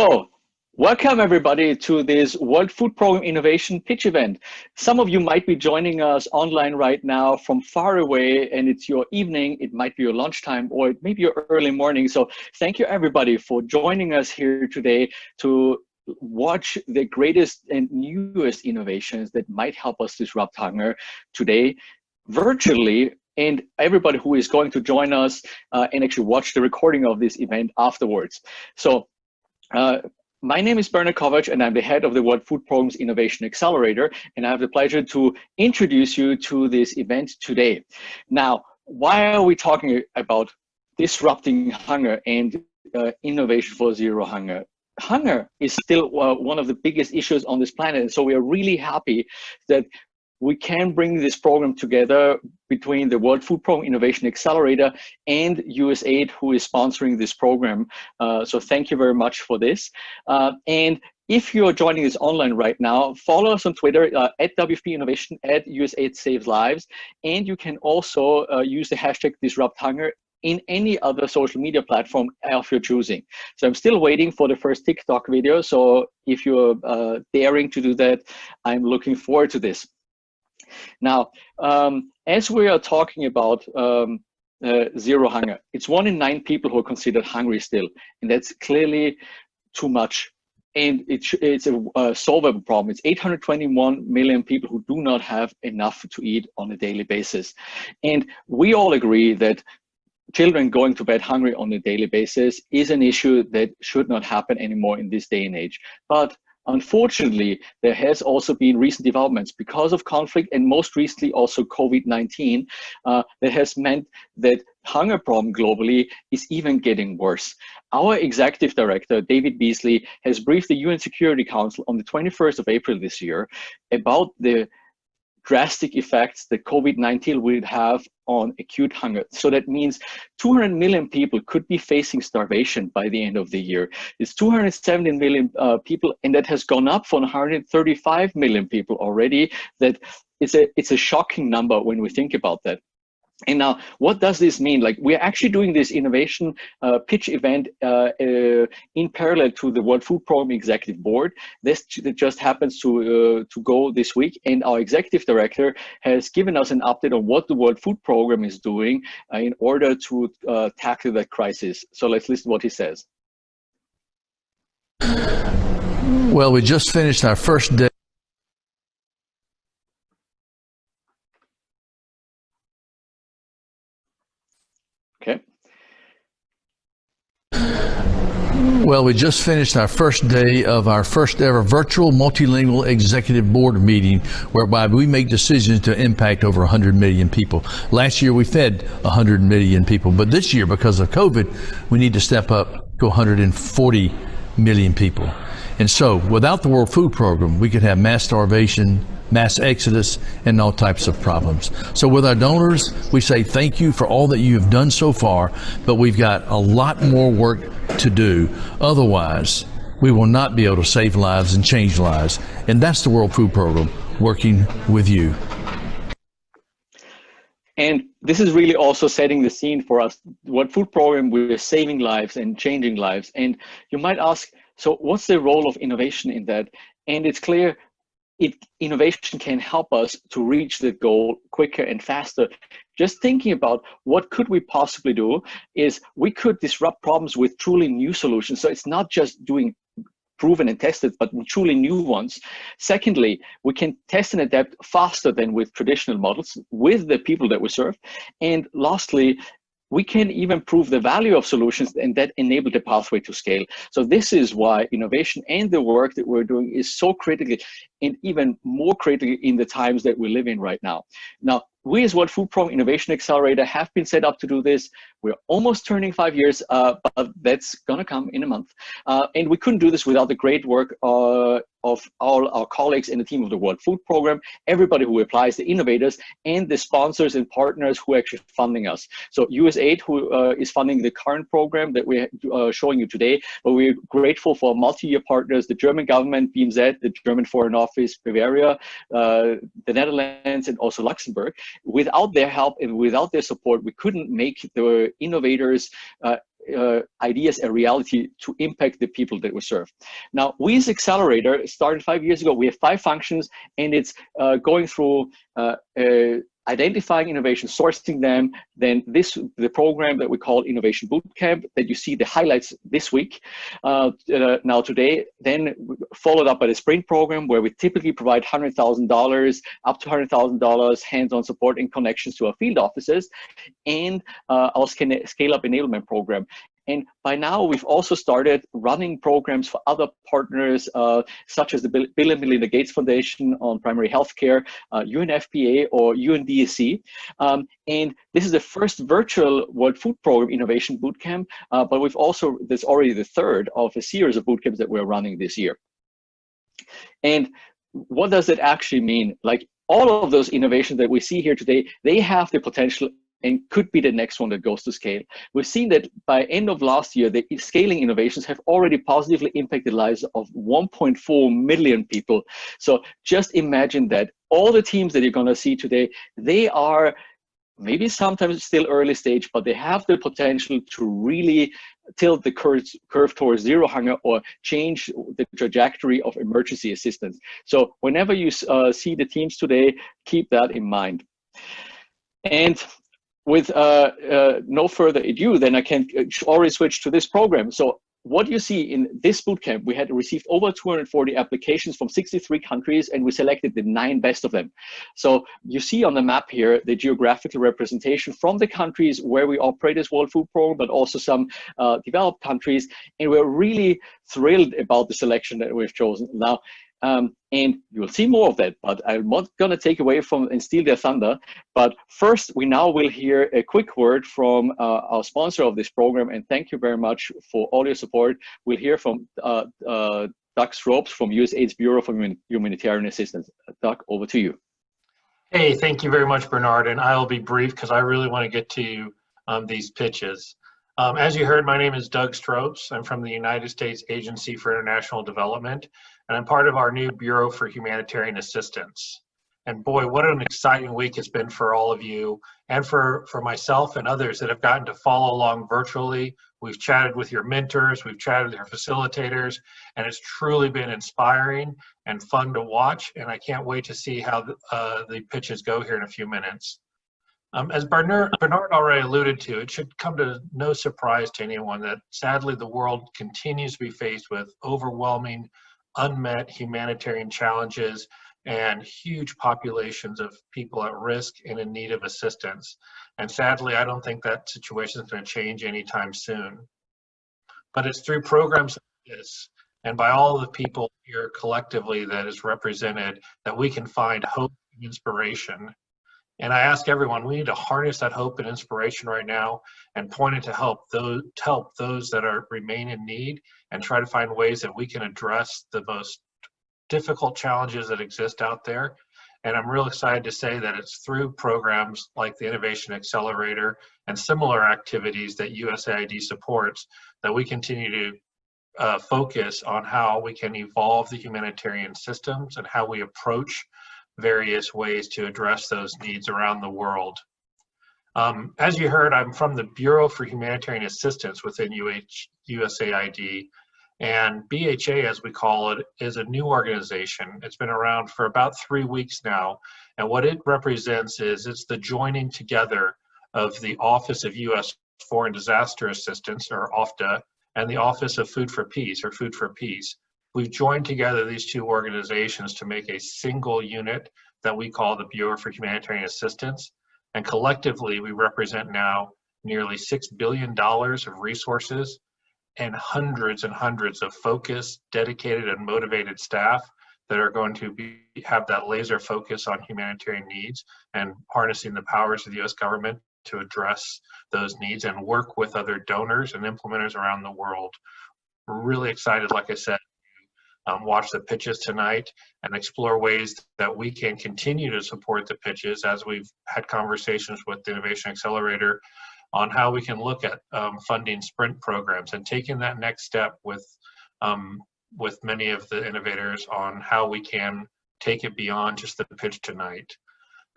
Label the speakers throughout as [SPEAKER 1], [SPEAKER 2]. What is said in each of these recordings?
[SPEAKER 1] So, welcome everybody to this World Food Program Innovation Pitch event. Some of you might be joining us online right now from far away, and it's your evening, it might be your lunchtime, or it may be your early morning. So thank you everybody for joining us here today to watch the greatest and newest innovations that might help us disrupt hunger today virtually, and everybody who is going to join us and actually watch the recording of this event afterwards. So my name is Bernard Kovac, and I'm the head of the World Food Program's Innovation Accelerator, and I have the pleasure to introduce you to this event today. Now, why are we talking about disrupting hunger and innovation for zero hunger? Hunger is still one of the biggest issues on this planet, and so we are really happy that we can bring this program together between the World Food Program Innovation Accelerator and USAID, who is sponsoring this program. So thank you very much for this. And if you're joining us online right now, follow us on Twitter at WFP Innovation, at USAID Saves Lives. And you can also use the hashtag Disrupt Hunger in any other social media platform of your choosing. So I'm still waiting for the first TikTok video. So if you're daring to do that, I'm looking forward to this. Now, as we are talking about zero hunger, it's 1 in 9 people who are considered hungry still, and that's clearly too much. And it's a solvable problem. It's 821 million people who do not have enough to eat on a daily basis. And we all agree that children going to bed hungry on a daily basis is an issue that should not happen anymore in this day and age. But unfortunately, there has also been recent developments because of conflict, and most recently also COVID-19, that has meant that hunger problem globally is even getting worse. Our executive director, David Beasley, has briefed the UN Security Council on the 21st of April this year about the drastic effects that COVID-19 will have on acute hunger. So that means 200 million people could be facing starvation by the end of the year. It's 270 million people, and that has gone up from 135 million people already. That it's a shocking number when we think about that. And now, what does this mean? Like, we're actually doing this innovation pitch event in parallel to the World Food Program Executive Board. This just happens to go this week, and our executive director has given us an update on what the World Food Program is doing in order to tackle that crisis. So let's listen to what he says.
[SPEAKER 2] Well, we just finished our first day.
[SPEAKER 1] Okay.
[SPEAKER 2] Well, we just finished our first day of our first ever virtual multilingual executive board meeting, whereby we make decisions to impact over 100 million people. Last year we fed 100 million people, but this year, because of COVID, we need to step up to 140 million people. And so without the World Food Program, we could have mass starvation, mass exodus, and all types of problems. So with our donors, we say thank you for all that you have done so far, but we've got a lot more work to do. Otherwise, we will not be able to save lives and change lives. And that's the World Food Program, working with you.
[SPEAKER 1] And this is really also setting the scene for us. World Food Program, we're saving lives and changing lives. And you might ask, so what's the role of innovation in that? And it's clear innovation can help us to reach the goal quicker and faster. Just thinking about what could we possibly do is we could disrupt problems with truly new solutions. So it's not just doing proven and tested, but truly new ones. Secondly, we can test and adapt faster than with traditional models with the people that we serve. And lastly, we can even prove the value of solutions, and that enable the pathway to scale. So this is why innovation and the work that we're doing is so critical, and even more critical in the times that we live in right now. Now, we as World Food Program Innovation Accelerator have been set up to do this. We're almost turning 5 years, but that's gonna come in a month. And we couldn't do this without the great work of all our colleagues in the team of the World Food Program, everybody who applies, the innovators, and the sponsors and partners who are actually funding us. So USAID, who is funding the current program that we're showing you today, but we're grateful for multi-year partners, the German government, BMZ, the German Foreign Office, Bavaria, the Netherlands, and also Luxembourg. Without their help and without their support, we couldn't make the innovators ideas a reality to impact the people that we serve. Now, we as Accelerator started 5 years ago. We have 5 functions, and it's going through identifying innovation, sourcing them, then the program that we call Innovation Bootcamp that you see the highlights this week, now today, then followed up by the sprint program where we typically provide $100,000, up to $100,000 hands-on support and connections to our field offices, and our scale-up enablement program. And by now, we've also started running programs for other partners, such as the Bill and Melinda Gates Foundation on primary healthcare, UNFPA, or UNDSC. And this is the first virtual World Food Program Innovation Bootcamp, but we've also, there's already the third of a series of bootcamps that we're running this year. And what does it actually mean? Like, all of those innovations that we see here today, they have the potential and could be the next one that goes to scale. We've seen that by end of last year, the scaling innovations have already positively impacted the lives of 1.4 million people. So just imagine that all the teams that you're gonna see today, they are maybe sometimes still early stage, but they have the potential to really tilt the curve towards zero hunger or change the trajectory of emergency assistance. So whenever you see the teams today, keep that in mind. And with no further ado, then I can already switch to this program. So what you see in this bootcamp, we had received over 240 applications from 63 countries, and we selected the 9 best of them. So you see on the map here the geographical representation from the countries where we operate as World Food Program, but also some developed countries. And we're really thrilled about the selection that we've chosen. Now, and you'll see more of that, but I'm not going to take away from and steal their thunder. But first, we now will hear a quick word from our sponsor of this program, and thank you very much for all your support. We'll hear from Doug Stropes from USAID's Bureau for Humanitarian Assistance. Doug, over to you.
[SPEAKER 3] Hey, thank you very much, Bernard, and I'll be brief because I really want to get to these pitches. As you heard, my name is Doug Stropes. I'm from the United States Agency for International Development, and I'm part of our new Bureau for Humanitarian Assistance. And boy, what an exciting week it's been for all of you and for myself and others that have gotten to follow along virtually. We've chatted with your mentors, we've chatted with your facilitators, and it's truly been inspiring and fun to watch, and I can't wait to see how the pitches go here in a few minutes. As Bernard already alluded to, it should come to no surprise to anyone that sadly the world continues to be faced with overwhelming, unmet humanitarian challenges and huge populations of people at risk and in need of assistance. And sadly, I don't think that situation is going to change anytime soon. But it's through programs like this and by all of the people here collectively that is represented that we can find hope and inspiration. And I ask everyone, we need to harness that hope and inspiration right now and point it to help those that remain in need and try to find ways that we can address the most difficult challenges that exist out there. And I'm real excited to say that it's through programs like the Innovation Accelerator and similar activities that USAID supports that we continue to focus on how we can evolve the humanitarian systems and how we approach various ways to address those needs around the world. As you heard, I'm from the Bureau for Humanitarian Assistance within USAID, and BHA, as we call it, is a new organization. It's been around for about 3 weeks now, and what it represents is it's the joining together of the Office of U.S. Foreign Disaster Assistance, or OFDA, and the Office of Food for Peace, or Food for Peace. We've joined together these 2 organizations to make a single unit that we call the Bureau for Humanitarian Assistance. And collectively, we represent now nearly $6 billion of resources and hundreds of focused, dedicated, and motivated staff that are going to have that laser focus on humanitarian needs and harnessing the powers of the U.S. government to address those needs and work with other donors and implementers around the world. We're really excited, like I said, watch the pitches tonight and explore ways that we can continue to support the pitches as we've had conversations with the Innovation Accelerator on how we can look at funding sprint programs and taking that next step with many of the innovators on how we can take it beyond just the pitch tonight.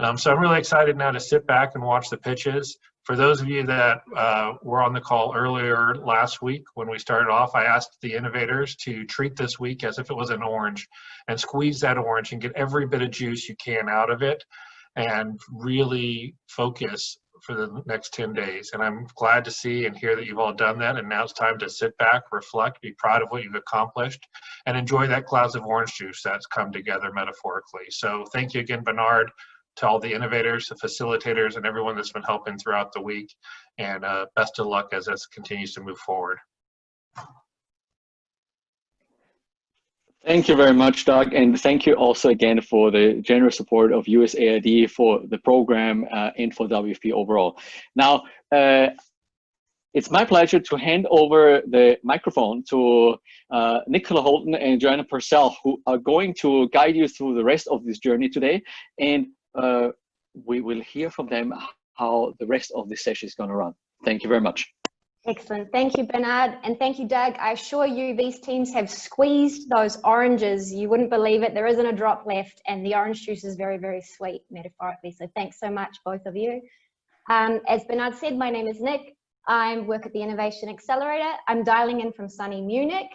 [SPEAKER 3] So I'm really excited now to sit back and watch the pitches. For those of you that were on the call earlier last week when we started off, I asked the innovators to treat this week as if it was an orange and squeeze that orange and get every bit of juice you can out of it and really focus for the next 10 days. And I'm glad to see and hear that you've all done that. And now it's time to sit back, reflect, be proud of what you've accomplished, and enjoy that glass of orange juice that's come together metaphorically. So thank you again, Bernard, to all the innovators, the facilitators, and everyone that's been helping throughout the week. And best of luck as this continues to move forward.
[SPEAKER 1] Thank you very much, Doug, and thank you also again for the generous support of USAID for the program and for WFP overall. Now, it's my pleasure to hand over the microphone to Nicola Holton and Joanna Purcell, who are going to guide you through the rest of this journey today, and we will hear from them how the rest of the session is going to run. Thank you very much.
[SPEAKER 4] Excellent. Thank you, Bernard. And thank you, Doug. I assure you these teams have squeezed those oranges. You wouldn't believe it. There isn't a drop left, and the orange juice is very, very sweet, metaphorically. So thanks so much, both of you. As Bernard said, my name is Nick. I work at the Innovation Accelerator. I'm dialing in from sunny Munich,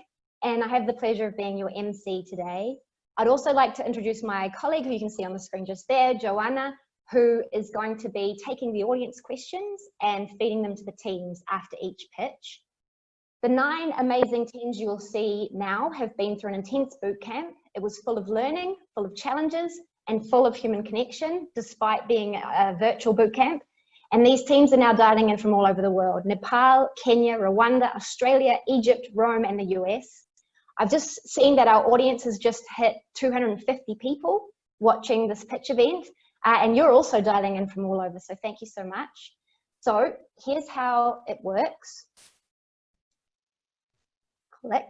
[SPEAKER 4] and I have the pleasure of being your MC today. I'd also like to introduce my colleague, who you can see on the screen just there, Joanna, who is going to be taking the audience questions and feeding them to the teams after each pitch. The 9 amazing teams you will see now have been through an intense boot camp. It was full of learning, full of challenges, and full of human connection, despite being a virtual boot camp. And these teams are now dialing in from all over the world: Nepal, Kenya, Rwanda, Australia, Egypt, Rome, and the US. I've just seen that our audience has just hit 250 people watching this pitch event. And you're also dialing in from all over, so thank you so much. So here's how it works. Click.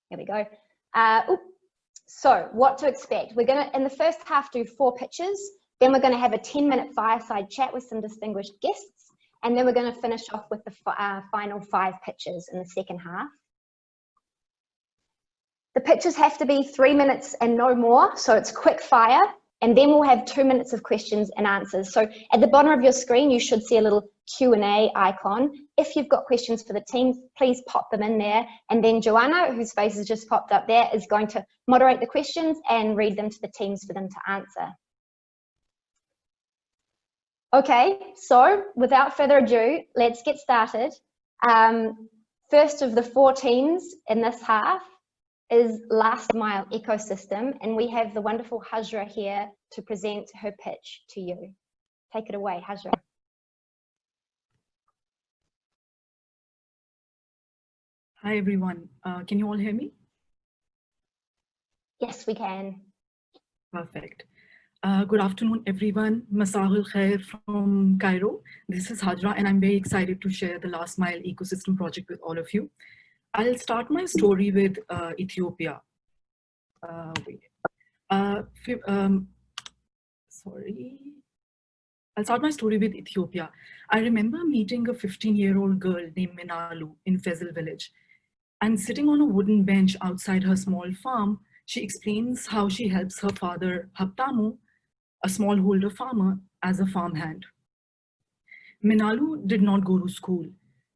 [SPEAKER 4] Here we go. So what to expect? We're going to, in the first half, do 4 pitches. Then we're going to have a 10-minute fireside chat with some distinguished guests. And then we're going to finish off with the final 5 pitches in the second half. The pitches have to be 3 minutes and no more, so it's quick fire, and then we'll have 2 minutes of questions and answers. So at the bottom of your screen, you should see a little Q&A icon. If you've got questions for the team, please pop them in there, and then Joanna, whose face has just popped up there, is going to moderate the questions and read them to the teams for them to answer. Okay, so without further ado, let's get started. First of the 4 teams in this half is Last Mile Ecosystem, and we have the wonderful Hajra here to present her pitch to you. Take it away, Hajra.
[SPEAKER 5] Hi everyone, can you all hear me?
[SPEAKER 4] Yes, we can.
[SPEAKER 5] Perfect. Good afternoon everyone, Masah al Khair from Cairo. This is Hajra, and I'm very excited to share the Last Mile Ecosystem project with all of you. I'll start my story with Ethiopia. I'll start my story with Ethiopia. I remember meeting a 15-year-old girl named Minalu in Fezzal village. And sitting on a wooden bench outside her small farm, she explains how she helps her father, Haptamu, a smallholder farmer, as a farmhand. Minalu did not go to school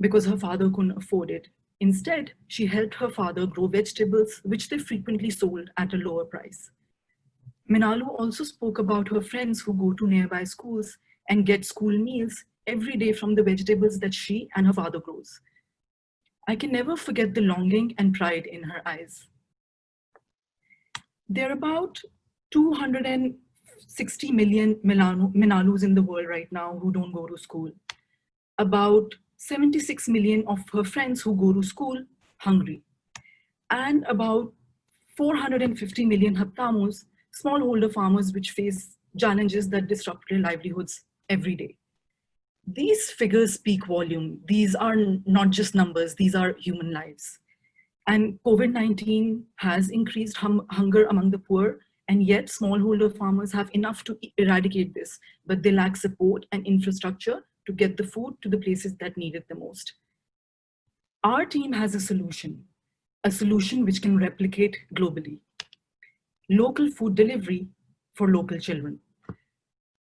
[SPEAKER 5] because her father couldn't afford it. Instead, she helped her father grow vegetables, which they frequently sold at a lower price. Minalu also spoke about her friends who go to nearby schools and get school meals every day from the vegetables that she and her father grows. I can never forget the longing and pride in her eyes. There are about 260 million Minalus in the world right now who don't go to school. About 76 million of her friends who go to school hungry, and about 450 million Haptamus, smallholder farmers which face challenges that disrupt their livelihoods every day. These figures speak volume. These are not just numbers, these are human lives. And COVID-19 has increased hunger among the poor, and yet smallholder farmers have enough to eradicate this, but they lack support and infrastructure to get the food to the places that need it the most. Our team has a solution which can replicate globally. Local food delivery for local children.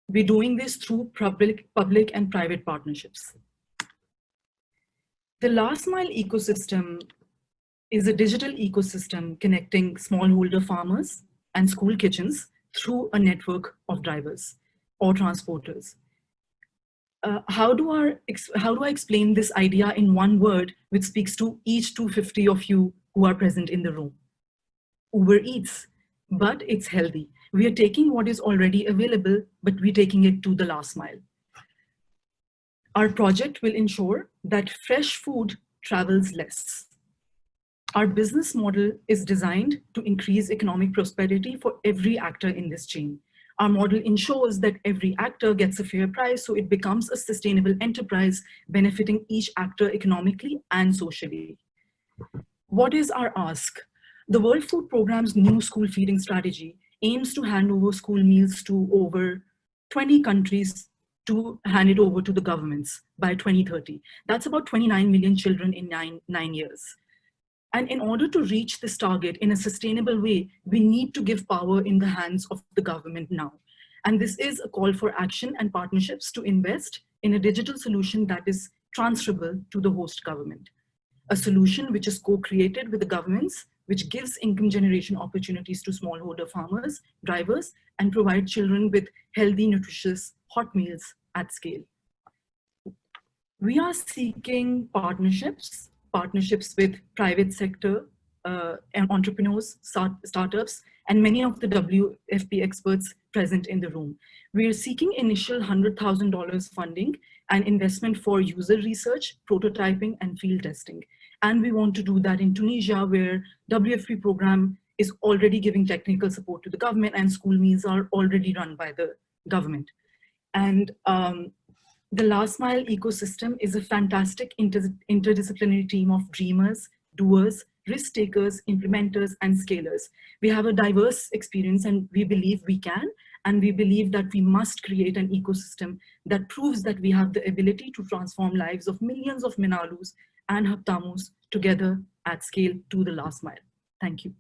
[SPEAKER 5] We're doing this through public and private partnerships. The last mile ecosystem is a digital ecosystem connecting smallholder farmers and school kitchens through a network of drivers or transporters. How do I explain this idea in one word which speaks to each 250 of you who are present in the room? Uber Eats, but it's healthy. We are taking what is already available, but we're taking it to the last mile. Our project will ensure that fresh food travels less. Our business model is designed to increase economic prosperity for every actor in this chain. Our model ensures that every actor gets a fair price, so it becomes a sustainable enterprise benefiting each actor economically and socially. What is our ask? The World Food Programme's new school feeding strategy aims to hand over school meals to over 20 countries to hand it over to the governments by 2030. That's about 29 million children in nine years. And in order to reach this target in a sustainable way, we need to give power in the hands of the government now. And this is a call for action and partnerships to invest in a digital solution that is transferable to the host government. A solution which is co-created with the governments, which gives income generation opportunities to smallholder farmers, drivers, and provide children with healthy, nutritious, hot meals at scale. We are seeking partnerships with private sector and entrepreneurs, startups, and many of the WFP experts present in the room. We are seeking initial $100,000 funding and investment for user research, prototyping, and field testing. And we want to do that in Tunisia, where WFP program is already giving technical support to the government, and school meals are already run by the government. And the last mile ecosystem is a fantastic interdisciplinary team of dreamers, doers, risk takers, implementers, and scalers. We have a diverse experience, and we believe we can, and we believe that we must create an ecosystem that proves that we have the ability to transform lives of millions of Minalus and Haptamus together at scale to the last mile. Thank you.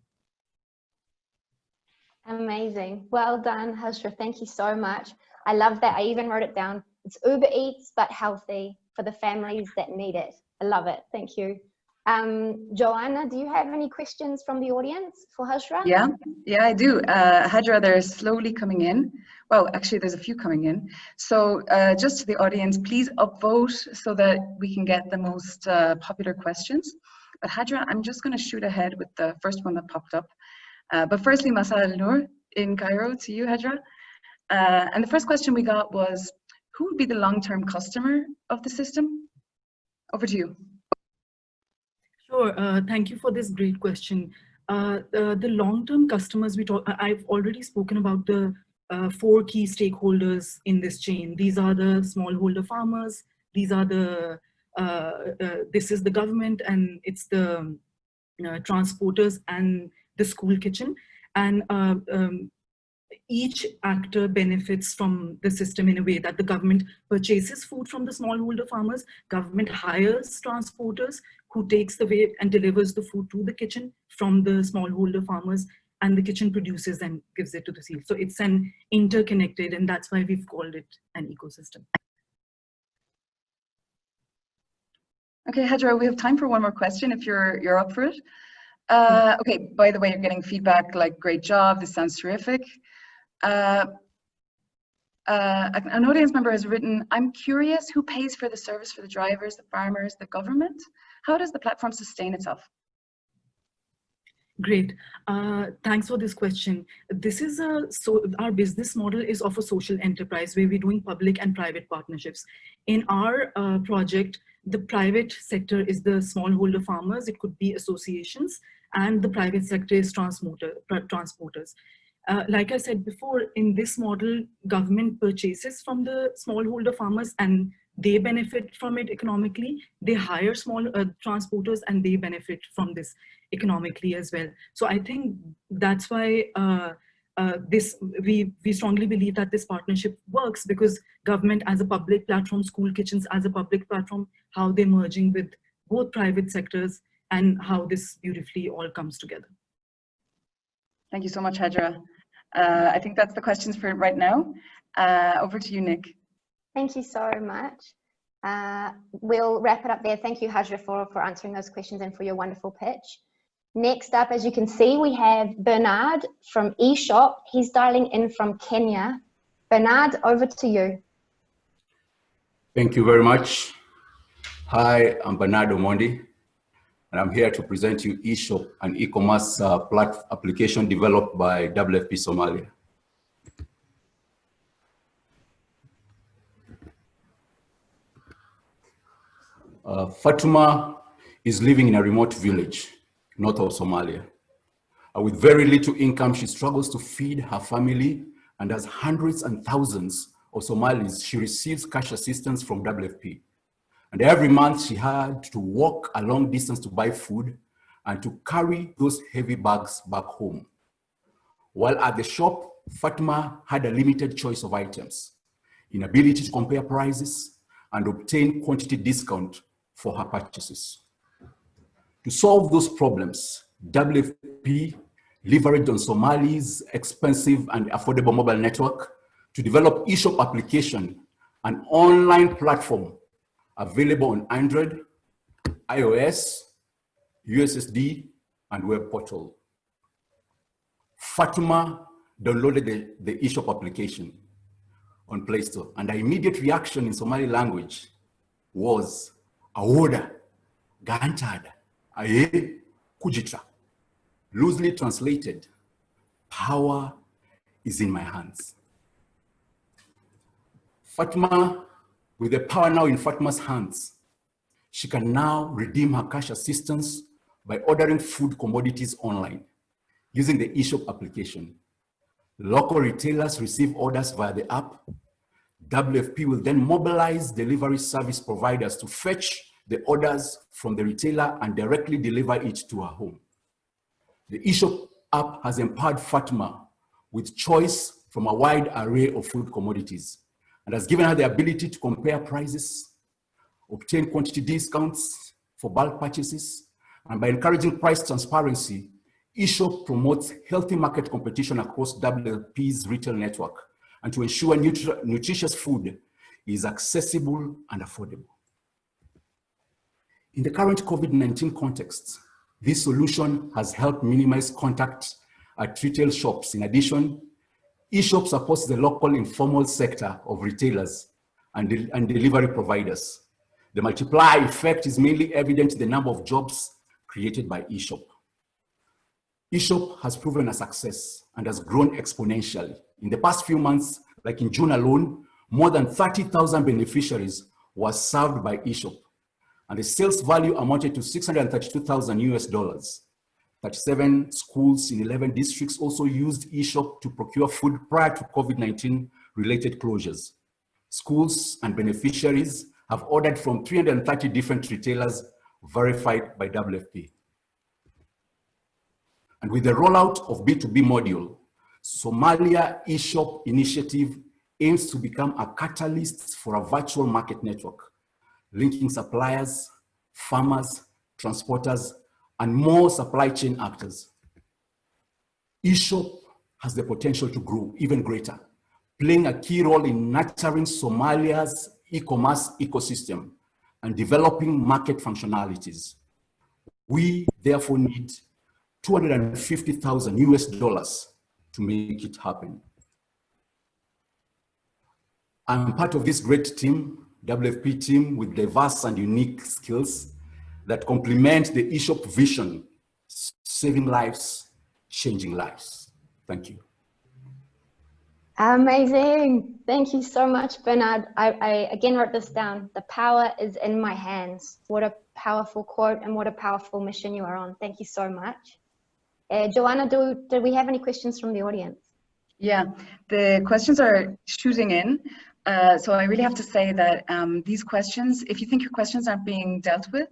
[SPEAKER 4] Amazing. Well done, Hajra. Thank you so much. I love that. I even wrote it down. It's Uber Eats, but healthy for the families that need it. I love it. Thank you. Joanna, do you have any questions from the audience for Hajra?
[SPEAKER 6] Yeah, I do. Hajra, they're slowly coming in. Well, actually, there's a few coming in. So just to the audience, please upvote so that we can get the most popular questions. But Hajra, I'm just going to shoot ahead with the first one that popped up. But firstly, Masa al-Noor in Cairo, to you, Hajra. And the first question we got was, who would be the long-term customer of the system? Over to you.
[SPEAKER 5] Sure, thank you for this great question. The long-term customers, I've already spoken about the 4 key stakeholders in this chain. These are the smallholder farmers, these are the, this is the government, and it's the transporters and the school kitchen. And each actor benefits from the system in a way that the government purchases food from the smallholder farmers, government hires transporters who takes the weight and delivers the food to the kitchen from the smallholder farmers, and the kitchen produces and gives it to the field. So it's an interconnected, and that's why we've called it an ecosystem.
[SPEAKER 6] Okay, Hajra, we have time for one more question if you're up for it. Okay, by the way, you're getting feedback like, great job, this sounds terrific. An audience member has written, I'm curious who pays for the service for the drivers, the farmers, the government? How does the platform sustain itself?
[SPEAKER 5] Great, thanks for this question. This is our business model is of a social enterprise where we're doing public and private partnerships. In our project, the private sector is the smallholder farmers, it could be associations, and the private sector is transporters. Like I said before, in this model, government purchases from the smallholder farmers and they benefit from it economically. They hire small transporters and they benefit from this economically as well. So I think that's why we strongly believe that this partnership works, because government as a public platform, school kitchens as a public platform, how they're merging with both private sectors and how this beautifully all comes together.
[SPEAKER 6] Thank you so much, Hajra. I think that's the questions for right now. Over to you, Nick.
[SPEAKER 4] Thank you so much. We'll wrap it up there. Thank you, Hajra, for answering those questions and for your wonderful pitch. Next up, as you can see, we have Bernard from eShop. He's dialing in from Kenya. Bernard, over to you.
[SPEAKER 7] Thank you very much. Hi, I'm Bernard Omondi, and I'm here to present you eShop, an e-commerce application developed by WFP Somalia. Fatuma is living in a remote village north of Somalia. With very little income, she struggles to feed her family, and as hundreds and thousands of Somalis, she receives cash assistance from WFP. And every month she had to walk a long distance to buy food and to carry those heavy bags back home. While at the shop, Fatuma had a limited choice of items, inability to compare prices, and obtain quantity discount for her purchases. To solve those problems, WFP leveraged on Somali's expensive and affordable mobile network to develop eShop application, an online platform available on Android, iOS, USSD, and web portal. Fatuma downloaded the eShop application on Play Store, and her immediate reaction in Somali language was "Awoda, Gantad, Aye, Kujitra." Loosely translated, "Power is in my hands." Fatuma, with the power now in Fatuma's hands, she can now redeem her cash assistance by ordering food commodities online using the eShop application. Local retailers receive orders via the app. WFP will then mobilize delivery service providers to fetch the orders from the retailer and directly deliver it to her home. The eShop app has empowered Fatuma with choice from a wide array of food commodities and has given her the ability to compare prices, obtain quantity discounts for bulk purchases, and by encouraging price transparency, eShop promotes healthy market competition across WFP's retail network and to ensure nutritious food is accessible and affordable. In the current COVID-19 context, this solution has helped minimize contact at retail shops. In addition, eShop supports the local informal sector of retailers and delivery providers. The multiplier effect is mainly evident in the number of jobs created by eShop. eShop has proven a success and has grown exponentially. In the past few months, like in June alone, more than 30,000 beneficiaries were served by eShop, and the sales value amounted to $632,000 US. 37 schools in 11 districts also used eShop to procure food prior to COVID-19 related closures. Schools and beneficiaries have ordered from 330 different retailers verified by WFP. And with the rollout of B2B module, Somalia eShop initiative aims to become a catalyst for a virtual market network, linking suppliers, farmers, transporters, and more supply chain actors. eShop has the potential to grow even greater, playing a key role in nurturing Somalia's e-commerce ecosystem and developing market functionalities. We therefore need $250,000 US to make it happen. I'm part of this great team, WFP team, with diverse and unique skills that complement the eShop vision, saving lives, changing lives. Thank you.
[SPEAKER 4] Amazing. Thank you so much, Bernard. I again wrote this down. The power is in my hands. What a powerful quote and what a powerful mission you are on. Thank you so much. Joanna, do we have any questions from the audience?
[SPEAKER 6] Yeah, the questions are shooting in. So I really have to say that these questions, if you think your questions aren't being dealt with,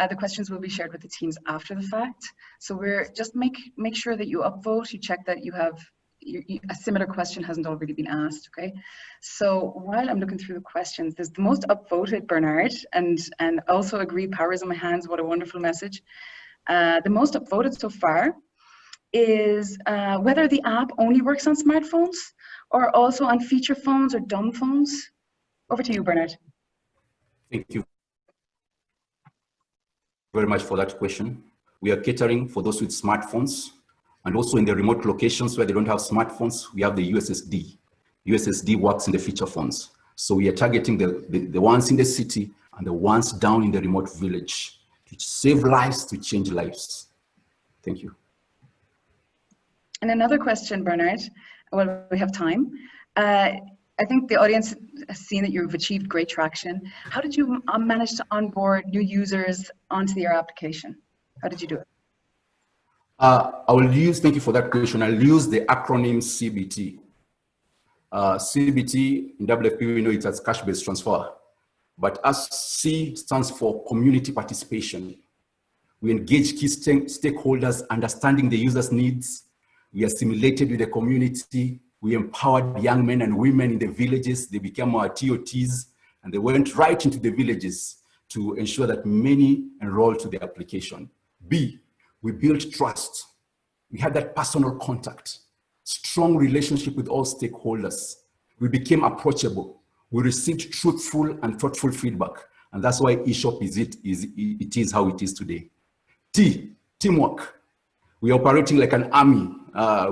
[SPEAKER 6] the questions will be shared with the teams after the fact. So we're just make sure that you upvote, you check that you have a similar question hasn't already been asked, okay? So while I'm looking through the questions, there's the most upvoted, Bernard, and also agree, power is in my hands, what a wonderful message. The most upvoted so far is whether the app only works on smartphones or also on feature phones or dumb phones. Over to you, Bernard.
[SPEAKER 7] Thank you very much for that question. We are catering for those with smartphones, and also in the remote locations where they don't have smartphones, we have the USSD. USSD works in the feature phones. So we are targeting the ones in the city and the ones down in the remote village to save lives, to change lives. Thank you.
[SPEAKER 6] And another question, Bernard, well, we have time. I think the audience has seen that you've achieved great traction. How did you manage to onboard new users onto your application? How did you do it?
[SPEAKER 7] Thank you for that question. I'll use the acronym CBT. CBT in WFP, we know it as cash-based transfer, but as C stands for community participation. We engage key stakeholders, understanding the user's needs. We assimilated with the community. We empowered young men and women in the villages. They became our TOTs, and they went right into the villages to ensure that many enrolled to the application. B, we built trust. We had that personal contact, strong relationship with all stakeholders. We became approachable. We received truthful and thoughtful feedback. And that's why eShop it is how it is today. T, teamwork. We are operating like an army.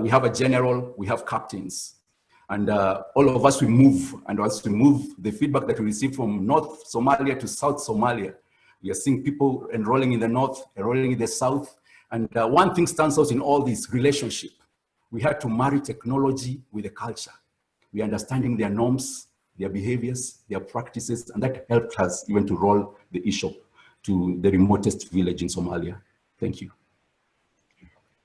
[SPEAKER 7] We have a general, we have captains. And all of us, we move. And as we move, the feedback that we receive from North Somalia to South Somalia, we are seeing people enrolling in the North, enrolling in the South. And one thing stands out in all this relationship. We had to marry technology with the culture. We are understanding their norms, their behaviors, their practices, and that helped us even to roll the eShop to the remotest village in Somalia. Thank you.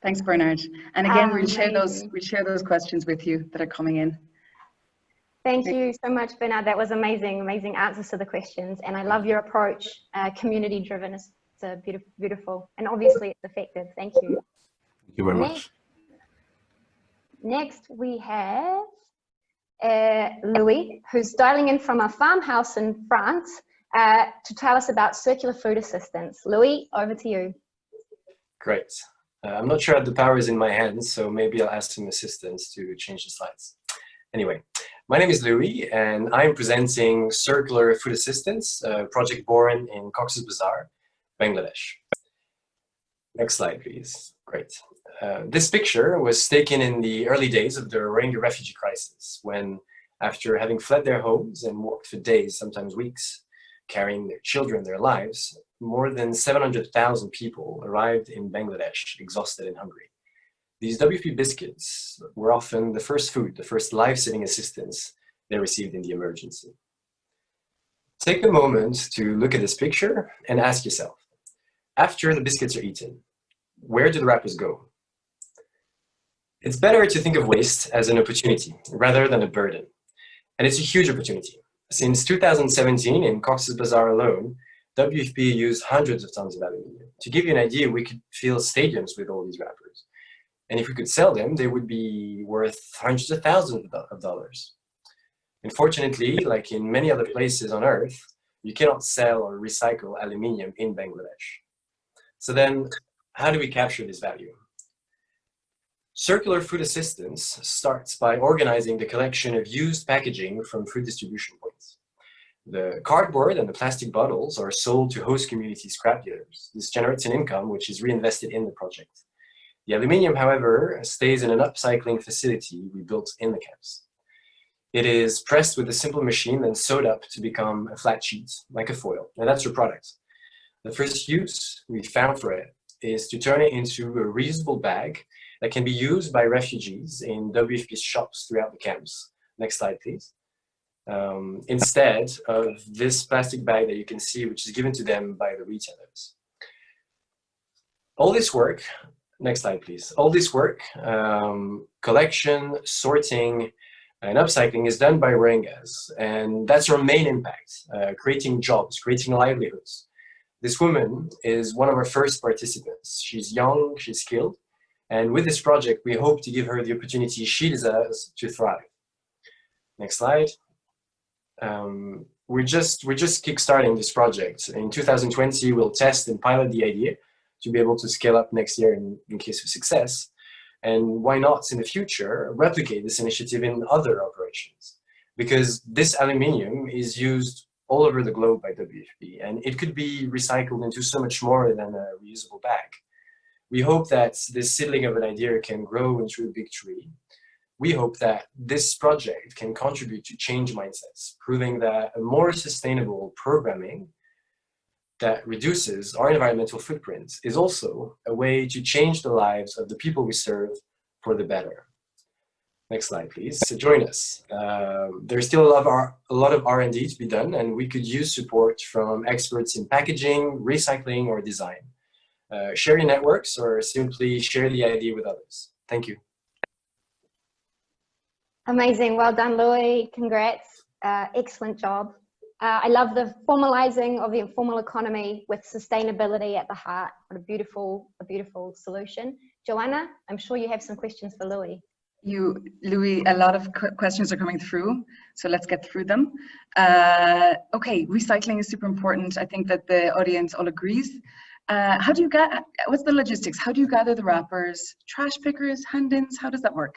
[SPEAKER 6] Thanks, Bernard. And again, we'll share those questions with you that are coming in.
[SPEAKER 4] Thank you so much, Bernard. That was amazing, amazing answers to the questions. And I love your approach, community-driven. It's beautiful, beautiful. And obviously it's effective. Thank you.
[SPEAKER 7] Thank you very much.
[SPEAKER 4] Next, we have Louis, who's dialing in from a farmhouse in France to tell us about circular food assistance. Louis, over to you.
[SPEAKER 8] Great. I'm not sure the power is in my hands, so maybe I'll ask some assistance to change the slides. Anyway, my name is Louis, and I'm presenting Circular Food Assistance, a project born in Cox's Bazar, Bangladesh. Next slide, please. Great. This picture was taken in the early days of the Rohingya refugee crisis, when, after having fled their homes and walked for days, sometimes weeks, carrying their children, their lives, more than 700,000 people arrived in Bangladesh, exhausted and hungry. These WFP biscuits were often the first food, the first life-saving assistance they received in the emergency. Take a moment to look at this picture and ask yourself, after the biscuits are eaten, where do the wrappers go? It's better to think of waste as an opportunity rather than a burden. And it's a huge opportunity. Since 2017, in Cox's Bazar alone, WFP used hundreds of tons of aluminium. To give you an idea, we could fill stadiums with all these wrappers. And if we could sell them, they would be worth hundreds of thousands of dollars. Unfortunately, like in many other places on Earth, you cannot sell or recycle aluminium in Bangladesh. So then, how do we capture this value? Circular food assistance starts by organizing the collection of used packaging from food distribution points. The cardboard and the plastic bottles are sold to host community scrap dealers. This generates an income which is reinvested in the project. The aluminium, however, stays in an upcycling facility we built in the camps. It is pressed with a simple machine, then sewed up to become a flat sheet, like a foil, and that's your product. The first use we found for it is to turn it into a reusable bag that can be used by refugees in WFP shops throughout the camps. Next slide, please. Instead of this plastic bag that you can see, which is given to them by the retailers. All this work, next slide, please. All this work, collection, sorting, and upcycling is done by Rohingyas, and that's our main impact, creating jobs, creating livelihoods. This woman is one of our first participants. She's young, she's skilled, and with this project, we hope to give her the opportunity she deserves to thrive. Next slide. We're just kickstarting this project. In 2020, we'll test and pilot the idea to be able to scale up next year in case of success. And why not, in the future, replicate this initiative in other operations? Because this aluminium is used all over the globe by WFP, and it could be recycled into so much more than a reusable bag. We hope that this seedling of an idea can grow into a big tree. We hope that this project can contribute to change mindsets, proving that a more sustainable programming that reduces our environmental footprint is also a way to change the lives of the people we serve for the better. Next slide, please. So join us. There's still a lot of R&D to be done, and we could use support from experts in packaging, recycling, or design. Share your networks or simply share the idea with others. Thank you.
[SPEAKER 4] Amazing. Well done, Louis. Congrats. Excellent job. I love the formalizing of the informal economy with sustainability at the heart. What a beautiful solution. Joanna, I'm sure you have some questions for Louis.
[SPEAKER 6] Louis, a lot of questions are coming through, so let's get through them. Okay, recycling is super important. I think that the audience all agrees. How do you what's the logistics? How do you gather the wrappers? Trash pickers, hand-ins, how does that work?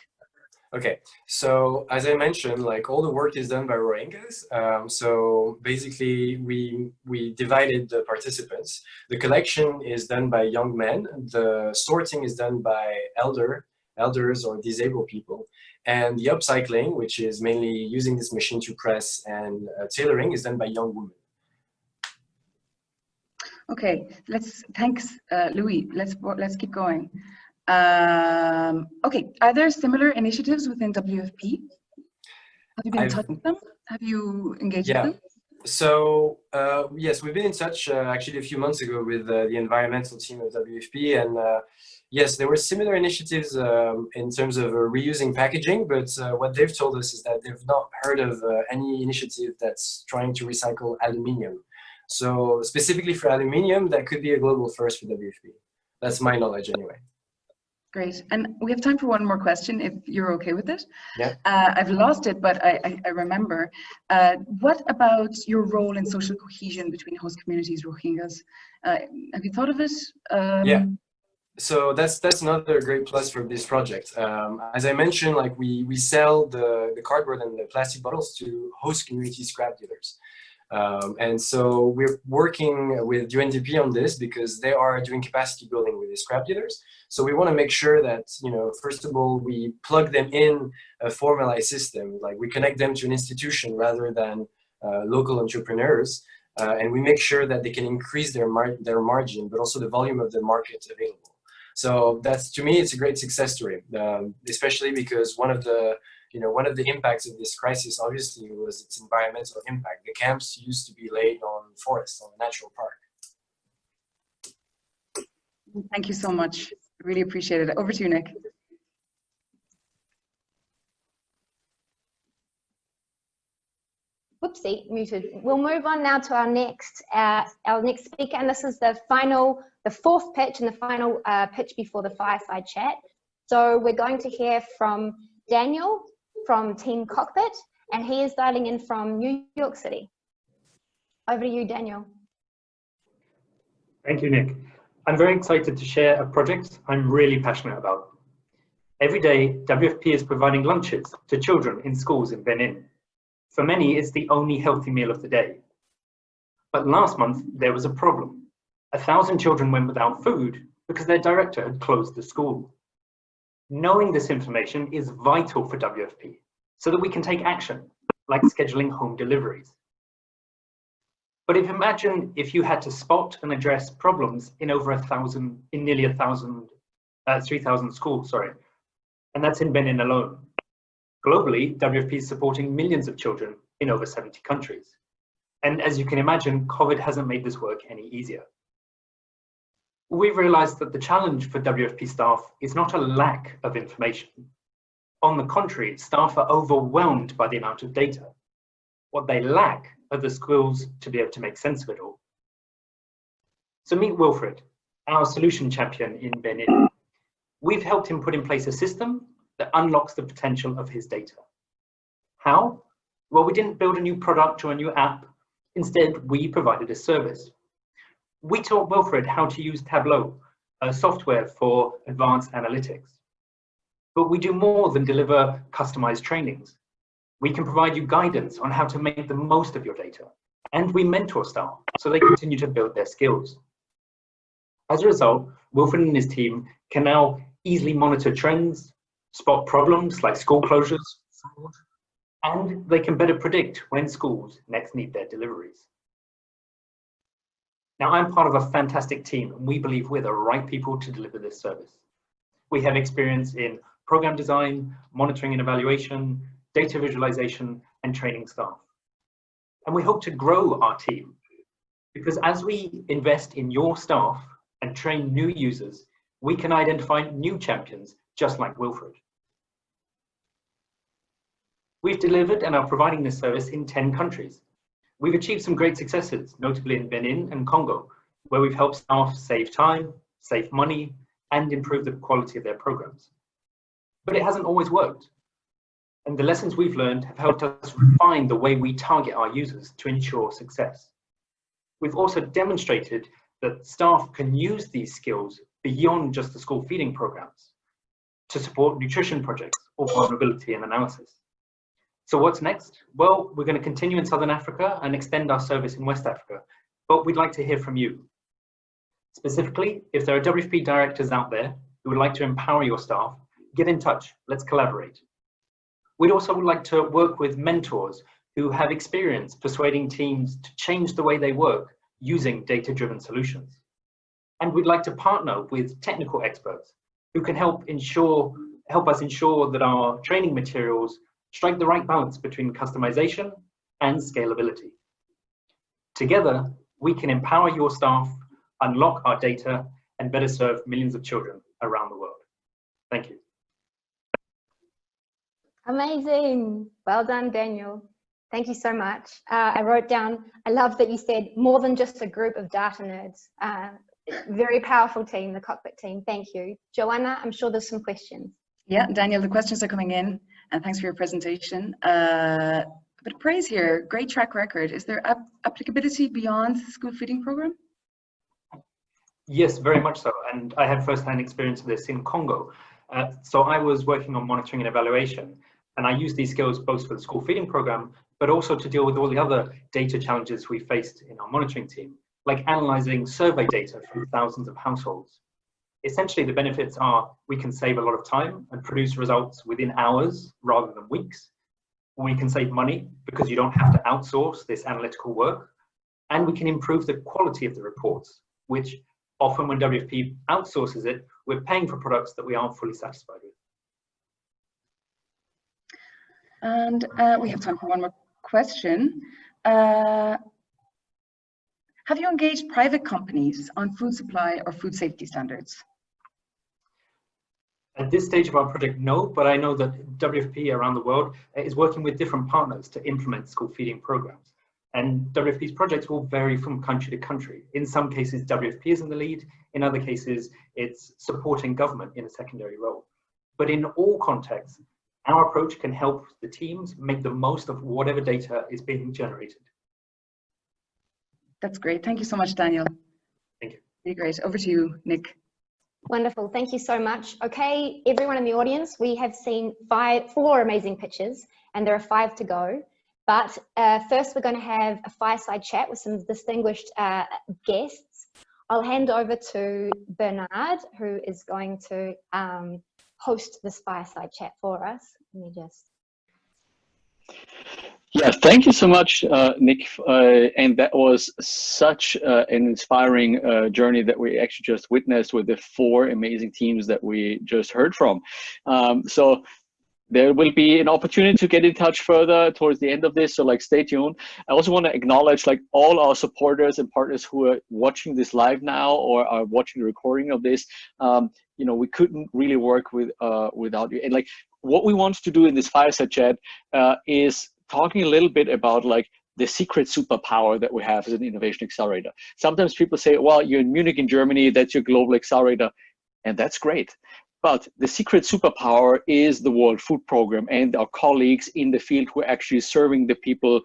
[SPEAKER 8] Okay, so as I mentioned, like all the work is done by Rohingyas. So basically we divided the participants. The collection is done by young men. The sorting is done by elders or disabled people. And the upcycling, which is mainly using this machine to press and tailoring, is done by young women.
[SPEAKER 6] Okay, thanks, Louis. Let's keep going. Okay, are there similar initiatives within WFP? Have you been in touch with them? Have you engaged with them?
[SPEAKER 8] So yes, we've been in touch actually a few months ago with the environmental team of WFP, and yes, there were similar initiatives in terms of reusing packaging, but what they've told us is that they've not heard of any initiative that's trying to recycle aluminium. So specifically for aluminium, that could be a global first for WFP. That's my knowledge anyway.
[SPEAKER 6] Great, and we have time for one more question, if you're okay with it.
[SPEAKER 8] Yeah.
[SPEAKER 6] I've lost it, but I remember. What about your role in social cohesion between host communities, Rohingyas? Have you thought of it?
[SPEAKER 8] Yeah. So that's another great plus for this project. As I mentioned, like we sell the cardboard and the plastic bottles to host community scrap dealers. And so we're working with UNDP on this because they are doing capacity building with the scrap dealers. So we want to make sure that, first of all, we plug them in a formalized system, like we connect them to an institution rather than local entrepreneurs. And we make sure that they can increase their margin, but also the volume of the market available. So that's, to me, it's a great success story, especially because one of the impacts of this crisis, obviously, was its environmental impact. The camps used to be laid on forests, on a natural park.
[SPEAKER 6] Thank you so much. Really appreciate it. Over to you, Nick.
[SPEAKER 4] Whoopsie, muted. We'll move on now to our next speaker, and this is the fourth pitch and the final pitch before the fireside chat. So we're going to hear from Daniel from Team Cockpit, and he is dialing in from New York City. Over to you, Daniel.
[SPEAKER 9] Thank you, Nick. I'm very excited to share a project I'm really passionate about. Every day, WFP is providing lunches to children in schools in Benin. For many, it's the only healthy meal of the day. But last month, there was a problem. 1,000 children went without food because their director had closed the school. Knowing this information is vital for WFP so that we can take action, like scheduling home deliveries. But imagine if you had to spot and address problems in over 3,000 schools, and that's in Benin alone. Globally, WFP is supporting millions of children in over 70 countries. And as you can imagine, COVID hasn't made this work any easier. We've realized that the challenge for WFP staff is not a lack of information. On the contrary, staff are overwhelmed by the amount of data. What they lack are the skills to be able to make sense of it all. So meet Wilfred, our solution champion in Benin. We've helped him put in place a system that unlocks the potential of his data. How? Well, we didn't build a new product or a new app. Instead, we provided a service. We taught Wilfred how to use Tableau, a software for advanced analytics. But we do more than deliver customized trainings. We can provide you guidance on how to make the most of your data, and we mentor staff so they continue to build their skills. As a result, Wilfred and his team can now easily monitor trends, spot problems like school closures, and they can better predict when schools next need their deliveries. Now, I'm part of a fantastic team, and we believe we're the right people to deliver this service. We have experience in program design, monitoring and evaluation, data visualization, and training staff. And we hope to grow our team, because as we invest in your staff and train new users, we can identify new champions just like Wilfred. We've delivered and are providing this service in 10 countries. We've achieved some great successes, notably in Benin and Congo, where we've helped staff save time, save money, and improve the quality of their programs. But it hasn't always worked. And the lessons we've learned have helped us refine the way we target our users to ensure success. We've also demonstrated that staff can use these skills beyond just the school feeding programs to support nutrition projects or vulnerability and analysis. So what's next? Well, we're going to continue in Southern Africa and extend our service in West Africa, but we'd like to hear from you. Specifically, if there are WFP directors out there who would like to empower your staff, get in touch, let's collaborate. We'd also like to work with mentors who have experience persuading teams to change the way they work using data-driven solutions. And we'd like to partner with technical experts who can help us ensure that our training materials strike the right balance between customization and scalability. Together, we can empower your staff, unlock our data, and better serve millions of children around the world. Thank you.
[SPEAKER 4] Amazing. Well done, Daniel. Thank you so much. I wrote down, I love that you said more than just a group of data nerds. Very powerful team, the Cockpit team. Thank you. Joanna, I'm sure there's some questions.
[SPEAKER 6] Yeah, Daniel, the questions are coming in, and thanks for your presentation. A bit of praise here, great track record. Is there applicability beyond the school feeding program?
[SPEAKER 9] Yes, very much so. And I have firsthand experience of this in Congo. So I was working on monitoring and evaluation, and I used these skills both for the school feeding program, but also to deal with all the other data challenges we faced in our monitoring team, like analyzing survey data from thousands of households. Essentially, the benefits are we can save a lot of time and produce results within hours rather than weeks. We can save money because you don't have to outsource this analytical work. And we can improve the quality of the reports, which often when WFP outsources it, we're paying for products that we aren't fully satisfied with.
[SPEAKER 6] And we have time for one more question. Have you engaged private companies on food supply or food safety standards?
[SPEAKER 9] At this stage of our project, no, but I know that WFP around the world is working with different partners to implement school feeding programs. And WFP's projects will vary from country to country. In some cases, WFP is in the lead. In other cases, it's supporting government in a secondary role. But in all contexts, our approach can help the teams make the most of whatever data is being generated.
[SPEAKER 6] That's great. Thank you so much, Daniel.
[SPEAKER 9] Thank you.
[SPEAKER 6] Really great. Over to you, Nick.
[SPEAKER 4] Wonderful. Thank you so much. Okay, everyone in the audience, we have seen four amazing pitches, and there are 5 to go. But first, we're going to have a fireside chat with some distinguished guests. I'll hand over to Bernard, who is going to host this fireside chat for us. Let me just...
[SPEAKER 1] Yeah, thank you so much, Nick. And that was such an inspiring journey that we actually just witnessed with the 4 amazing teams that we just heard from. So there will be an opportunity to get in touch further towards the end of this, so stay tuned. I also want to acknowledge all our supporters and partners who are watching this live now or are watching the recording of this. We couldn't really work without you. And what we want to do in this fireside chat is talking a little bit about the secret superpower that we have as an innovation accelerator. Sometimes people say, well, you're in Munich in Germany, that's your global accelerator, and that's great. But the secret superpower is the World Food Program and our colleagues in the field who are actually serving the people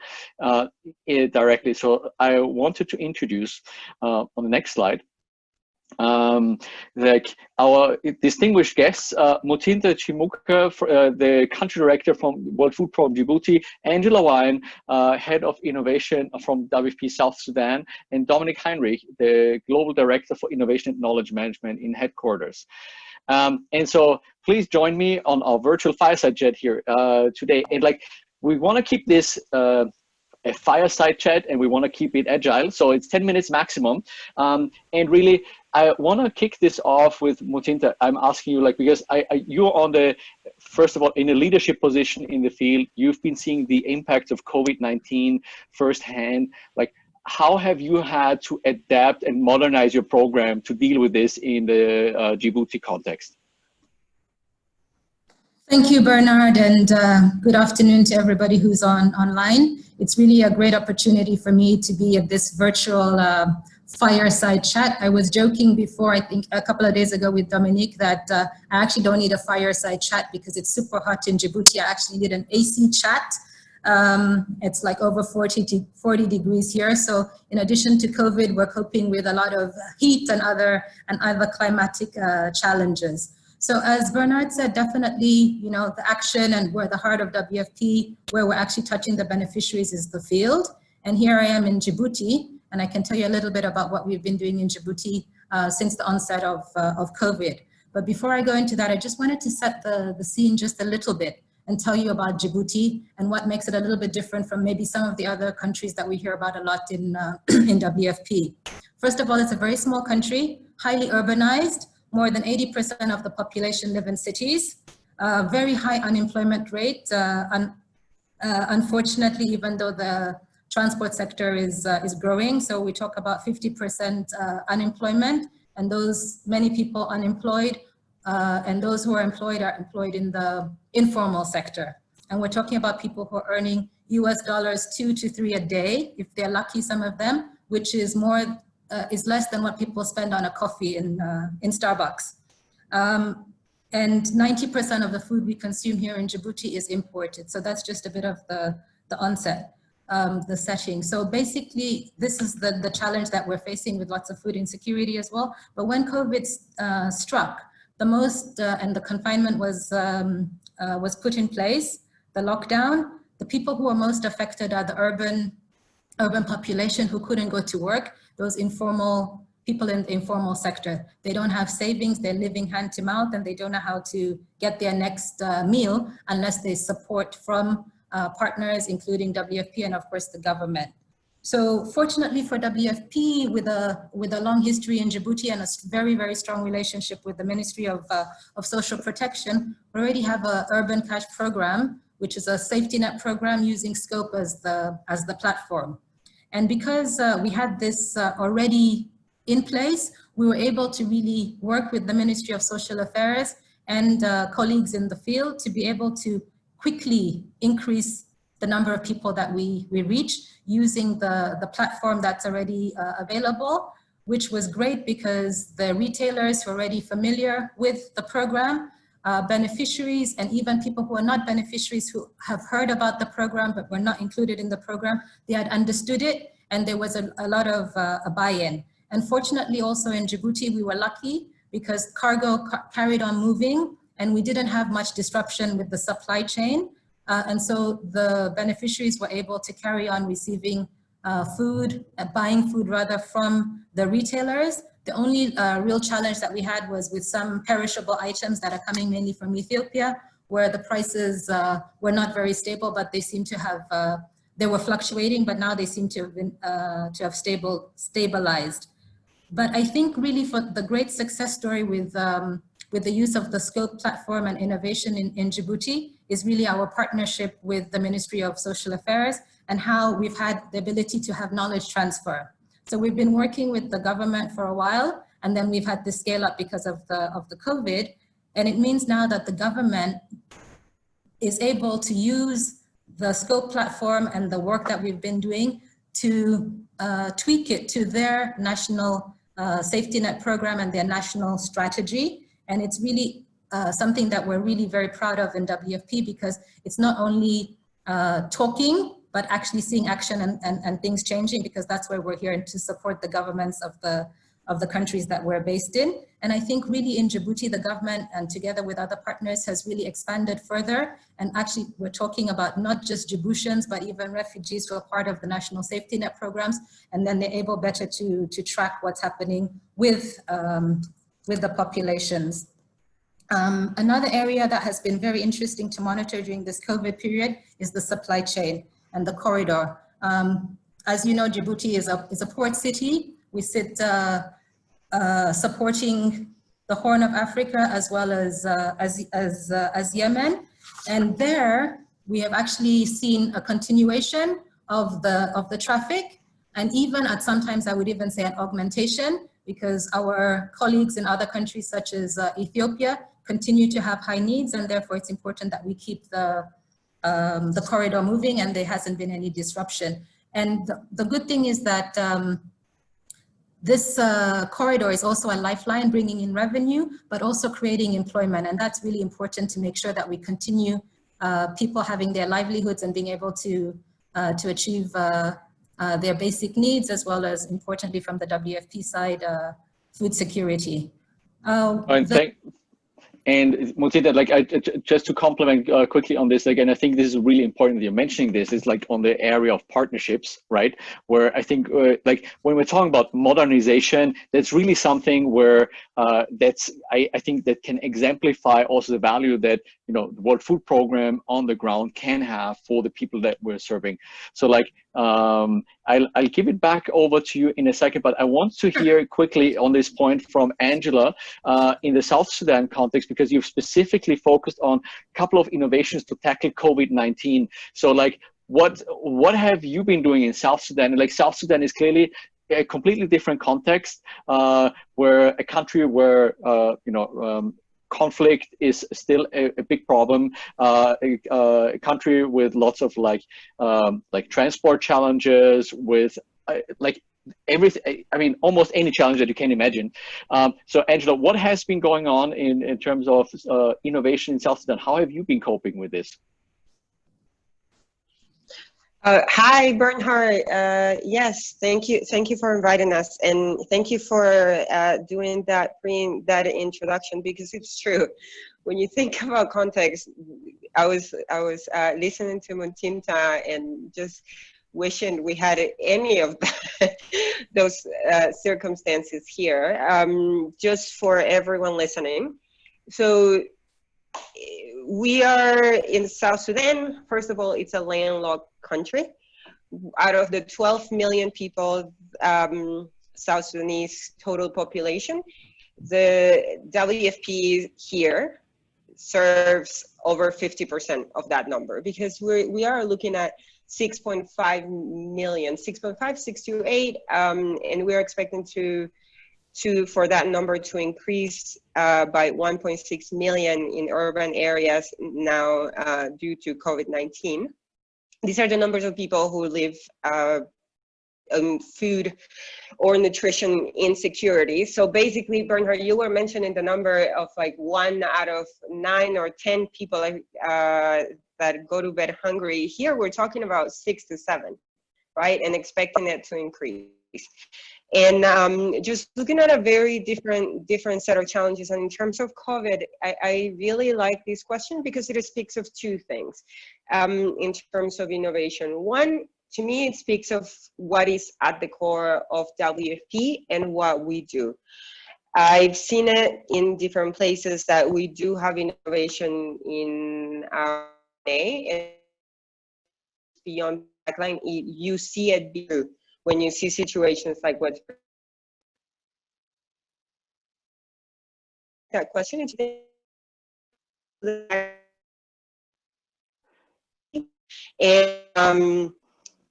[SPEAKER 1] directly. So I wanted to introduce on the next slide Like our distinguished guests, Mutinta Chimuka, the country director from World Food Program Djibouti, Angela Wine, head of innovation from WFP South Sudan, and Dominic Heinrich, the global director for innovation and knowledge management in headquarters. And so please join me on our virtual fireside chat here today. And like, we want to keep this a fireside chat, and we want to keep it agile. So it's 10 minutes maximum. And really, I want to kick this off with Mutinta. I'm asking you, like, because you're on the, first of all, in a leadership position in the field. You've been seeing the impact of COVID-19 firsthand. Like, how have you had to adapt and modernize your program to deal with this in the Djibouti context?
[SPEAKER 10] Thank you, Bernard, and good afternoon to everybody who's online. It's really a great opportunity for me to be at this virtual fireside chat. I was joking before, I think a couple of days ago with Dominique, that I actually don't need a fireside chat because it's super hot in Djibouti. I actually need an AC chat. It's like over 40 degrees here. So in addition to COVID, we're coping with a lot of heat and other climatic challenges. So as Bernard said, definitely, you know, the action and where the heart of WFP, where we're actually touching the beneficiaries, is the field. And here I am in Djibouti, and I can tell you a little bit about what we've been doing in Djibouti since the onset of COVID. But before I go into that, I just wanted to set the scene just a little bit and tell you about Djibouti and what makes it a little bit different from maybe some of the other countries that we hear about a lot in WFP. First of all, it's a very small country, highly urbanized. More than 80% of the population live in cities. Very high unemployment rate. Unfortunately, even though the transport sector is growing, so we talk about 50% unemployment, and those many people unemployed, and those who are employed in the informal sector. And we're talking about people who are earning US dollars 2 to 3 a day, if they're lucky, some of them, which is more. Is less than what people spend on a coffee in Starbucks. And 90% of the food we consume here in Djibouti is imported. So that's just a bit of the onset, the setting. So basically, this is the challenge that we're facing with lots of food insecurity as well. But when COVID struck, the most, and the confinement was put in place, the lockdown, the people who are most affected are the urban population who couldn't go to work, those informal people in the informal sector. They don't have savings, they're living hand to mouth, and they don't know how to get their next meal unless they support from partners, including WFP and of course the government. So fortunately for WFP, with a long history in Djibouti and a very, very strong relationship with the Ministry of Social Protection, we already have an urban cash program, which is a safety net program using Scope as the platform. And because we had this already in place, we were able to really work with the Ministry of Social Affairs and colleagues in the field to be able to quickly increase the number of people that we reach using the platform that's already available, which was great because the retailers were already familiar with the program, beneficiaries, and even people who are not beneficiaries who have heard about the program but were not included in the program, they had understood it, and there was a lot of a buy-in. And fortunately also in Djibouti, we were lucky because cargo carried on moving and we didn't have much disruption with the supply chain. And so the beneficiaries were able to carry on receiving food, buying food rather, from the retailers. The only real challenge that we had was with some perishable items that are coming mainly from Ethiopia, where the prices were not very stable, but they seem to have, they were fluctuating, but now they seem to have been, stabilized. But I think really for the great success story with the use of the Scope platform and innovation in Djibouti is really our partnership with the Ministry of Social Affairs and how we've had the ability to have knowledge transfer. So we've been working with the government for a while, and then we've had to scale up because of the COVID. And it means now that the government is able to use the Scope platform and the work that we've been doing to tweak it to their national safety net program and their national strategy. And it's really something that we're really very proud of in WFP, because it's not only talking, but actually seeing action and things changing, because that's why we're here to support the governments of of the countries that we're based in. And I think really in Djibouti, the government and together with other partners has really expanded further. And actually we're talking about not just Djiboutians, but even refugees who are part of the national safety net programs. And then they're able better to track what's happening with the populations. Another area that has been very interesting to monitor during this COVID period is the supply chain and the corridor. As you know, Djibouti is a port city. We sit supporting the Horn of Africa as well as Yemen. And there we have actually seen a continuation of the traffic, and even at sometimes I would even say an augmentation, because our colleagues in other countries such as Ethiopia continue to have high needs, and therefore it's important that we keep the corridor moving and there hasn't been any disruption. And the good thing is that this corridor is also a lifeline, bringing in revenue, but also creating employment. And that's really important to make sure that we continue people having their livelihoods and being able to achieve their basic needs, as well as, importantly, from the WFP side, food security.
[SPEAKER 1] And Mutita, like just to complement quickly on this, again, I think this is really important that you're mentioning this. Is like on the area of partnerships, right? Where I think like when we're talking about modernization, that's really something where I think that can exemplify also the value that, you know, the World Food Program on the ground can have for the people that we're serving. So like I'll give it back over to you in a second, but I want to hear quickly on this point from Angela in the South Sudan context, because you've specifically focused on a couple of innovations to tackle COVID-19. So like what have you been doing in South Sudan? Like South Sudan is clearly a completely different context, where a country where conflict is still a big problem, a country with lots of like transport challenges, with like everything, I mean, almost any challenge that you can imagine. So Angela, what has been going on in terms of innovation in South Sudan? How have you been coping with this?
[SPEAKER 11] Hi, Bernhard. Yes, thank you for inviting us, and thank you for doing that introduction, because it's true. When you think about context, I was listening to Muntinta and just wishing we had any of those circumstances here. Just for everyone listening, so we are in South Sudan. First of all, it's a landlocked country. Out of the 12 million people, South Sudanese total population, the WFP here serves over 50% of that number, because we are looking at 6.5 million, 6.8, and we're expecting for that number to increase by 1.6 million in urban areas now due to COVID-19. These are the numbers of people who live on food or nutrition insecurity. So basically, Bernhard, you were mentioning the number of like 1 out of 9 or 10 people that go to bed hungry. Here, we're talking about 6 to 7, right? And expecting it to increase. And just looking at a very different set of challenges. And in terms of COVID, I really like this question because it speaks of two things in terms of innovation. One, to me, it speaks of what is at the core of WFP and what we do. I've seen it in different places that we do have innovation in our day, and beyond backline, you see it too when you see situations like what's that question and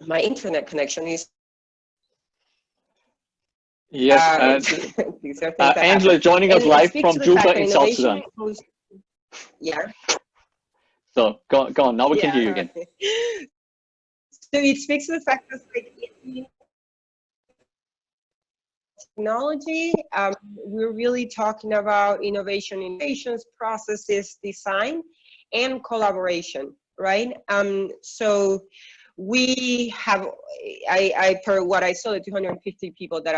[SPEAKER 11] my internet connection is
[SPEAKER 1] yes, Angela joining us live from Juba in South Sudan.
[SPEAKER 11] Yeah.
[SPEAKER 1] So go on. Now we can hear you again.
[SPEAKER 11] So it speaks to the fact that like, technology, we're really talking about innovations, processes, design, and collaboration, right? So We have, per what I saw, the 250 people that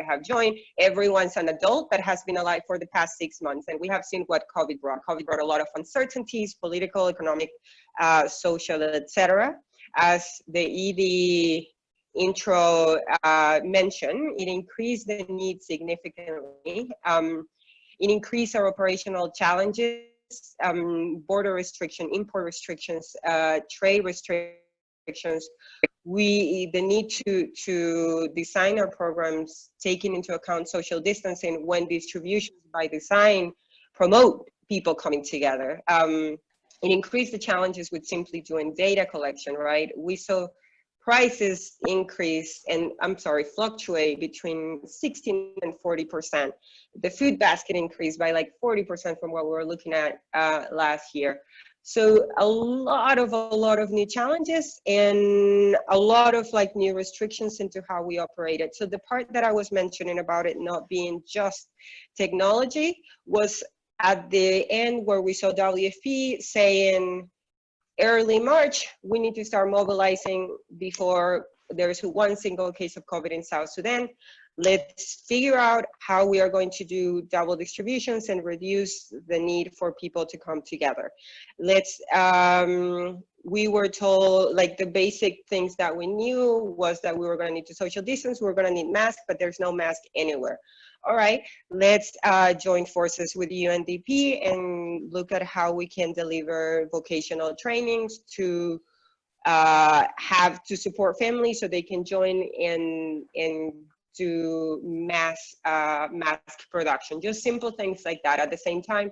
[SPEAKER 11] have joined, everyone's an adult that has been alive for the past 6 months. And we have seen what COVID brought. COVID brought a lot of uncertainties, political, economic, social, etc. As the ED intro mentioned, it increased the need significantly. It increased our operational challenges, border restriction, import restrictions, trade restrictions. The need to design our programs taking into account social distancing when distributions by design promote people coming together. It increased the challenges with simply doing data collection, right? We saw prices increase and fluctuate between 16 and 40%. The food basket increased by like 40% from what we were looking at last year. So a lot of new challenges and a lot of like new restrictions into how we operated. So the part that I was mentioning about it not being just technology was at the end where we saw WFP saying early March, we need to start mobilizing before there's one single case of COVID in South Sudan. Let's figure out how we are going to do double distributions and reduce the need for people to come together. We were told, like, the basic things that we knew was that we were going to need to social distance, we were going to need masks, but there's no mask anywhere. All right, let's join forces with UNDP and look at how we can deliver vocational trainings to support families so they can join in to mask production, just simple things like that. At the same time,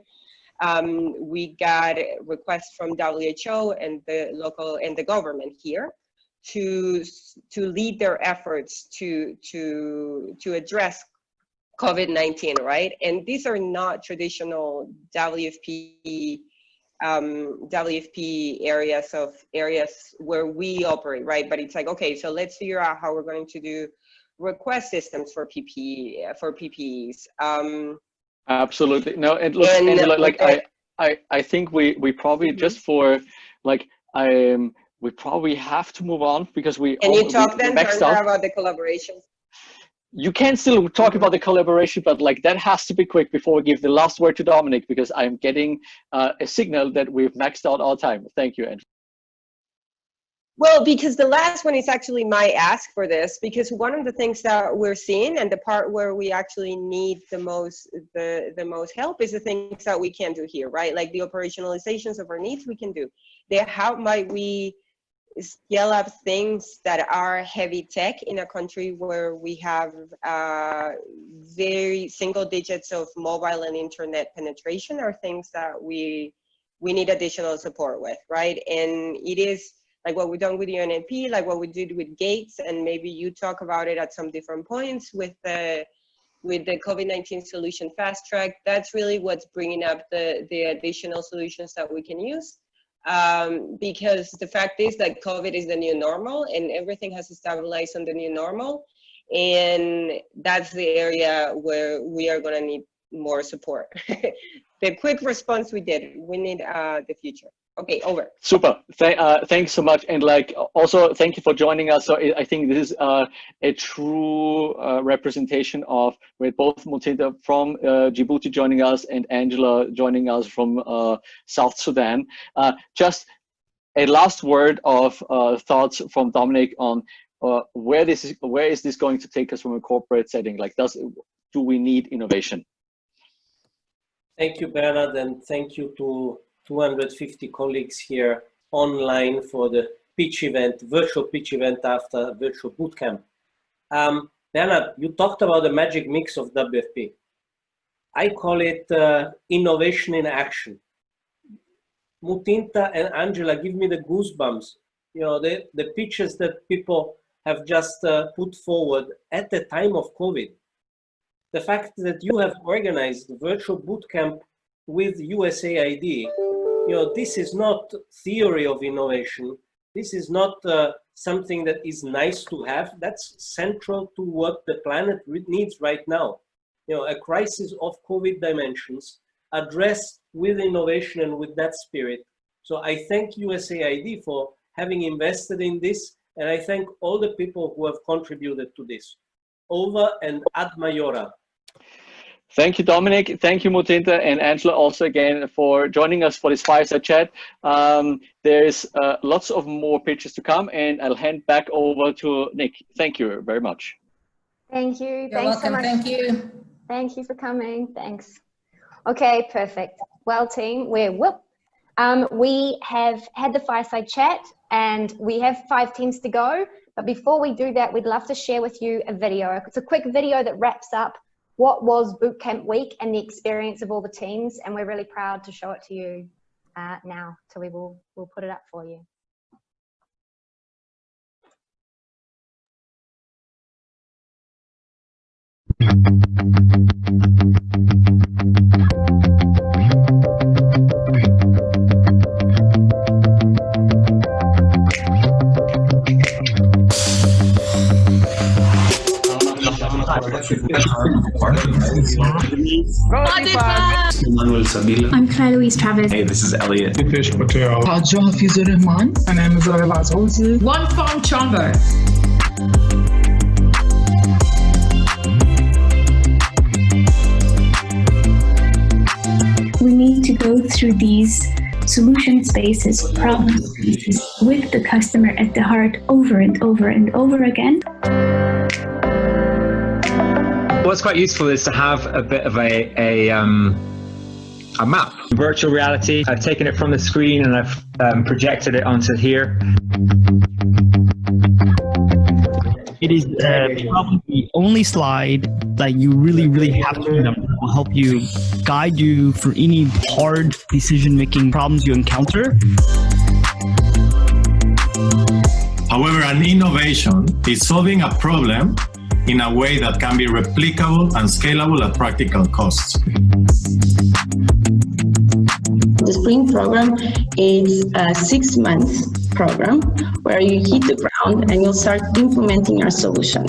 [SPEAKER 11] we got requests from WHO and the local and the government here to lead their efforts to address COVID-19, right? And these are not traditional WFP areas where we operate, right? But it's like, okay, so let's figure out how we're going to do request systems for PPEs.
[SPEAKER 1] Absolutely. No, and look, Angela, like I think we probably just for like we probably have to move on because we.
[SPEAKER 11] Can you talk then about the collaborations?
[SPEAKER 1] You can still talk about the collaboration, but like that has to be quick before we give the last word to Dominic, because I'm getting a signal that we've maxed out our time. Thank you, Angela.
[SPEAKER 11] Well, because the last one is actually my ask for this, because one of the things that we're seeing and the part where we actually need the most help is the things that we can do here, right? Like the operationalizations of our needs we can do. How might we scale up things that are heavy tech in a country where we have very single digits of mobile and internet penetration are things that we need additional support with, right? And it is like what we've done with UNDP, like what we did with Gates, and maybe you talk about it at some different points with the COVID-19 solution fast track. That's really what's bringing up the additional solutions that we can use. Because the fact is that COVID is the new normal and everything has to stabilize on the new normal. And that's the area where we are going to need more support. The quick response we did, we need the future. Okay, over.
[SPEAKER 1] Super. Thanks so much. And like also thank you for joining us. So I think this is a true representation of with both Mutinda from Djibouti joining us and Angela joining us from South Sudan. Just a last word of thoughts from Dominic on where is this going to take us from a corporate setting? Like, do we need innovation?
[SPEAKER 12] Thank you, Bernard, and thank you to 250 colleagues here online for the pitch event, virtual pitch event after virtual bootcamp. Bernard, you talked about the magic mix of WFP. I call it innovation in action. Mutinta and Angela give me the goosebumps. You know, the pitches that people have just put forward at the time of COVID. The fact that you have organized the virtual bootcamp with USAID, you know, this is not theory of innovation. This is not something that is nice to have. That's central to what the planet needs right now. You know, a crisis of COVID dimensions addressed with innovation and with that spirit. So I thank USAID for having invested in this, and I thank all the people who have contributed to this. Over and ad majora.
[SPEAKER 1] Thank you, Dominic. Thank you, Mutinta and Angela, also again for joining us for this fireside chat. There's lots of more pitches to come, and I'll hand back over to Nick. Thank you very much.
[SPEAKER 4] Thank you.
[SPEAKER 10] You're welcome.
[SPEAKER 4] So much.
[SPEAKER 10] Thank you.
[SPEAKER 4] Thank you for coming. Thanks. Okay, perfect. Well, team, we have had the fireside chat, and we have 5 teams to go. But before we do that, we'd love to share with you a video. It's a quick video that wraps up what was Bootcamp Week and the experience of all the teams, and we're really proud to show it to you now. So we'll put it up for you.
[SPEAKER 13] I'm Claire Louise Travis.
[SPEAKER 14] Hey, this is Elliot.
[SPEAKER 15] Hajo Hafizur Rahman. And I'm Isabel Azouzi.
[SPEAKER 16] One from Chamber.
[SPEAKER 13] We need to go through these solution spaces, problem spaces, with the customer at the heart over and over and over again.
[SPEAKER 17] What's quite useful is to have a bit of a map. Virtual reality, I've taken it from the screen and I've projected it onto here.
[SPEAKER 18] It is probably the only slide that you really have to remember. It will help you guide you through any hard decision-making problems you encounter.
[SPEAKER 19] However, an innovation is solving a problem in a way that can be replicable and scalable at practical costs.
[SPEAKER 20] The Spring program is a 6-month program where you hit the ground and you'll start implementing your solution.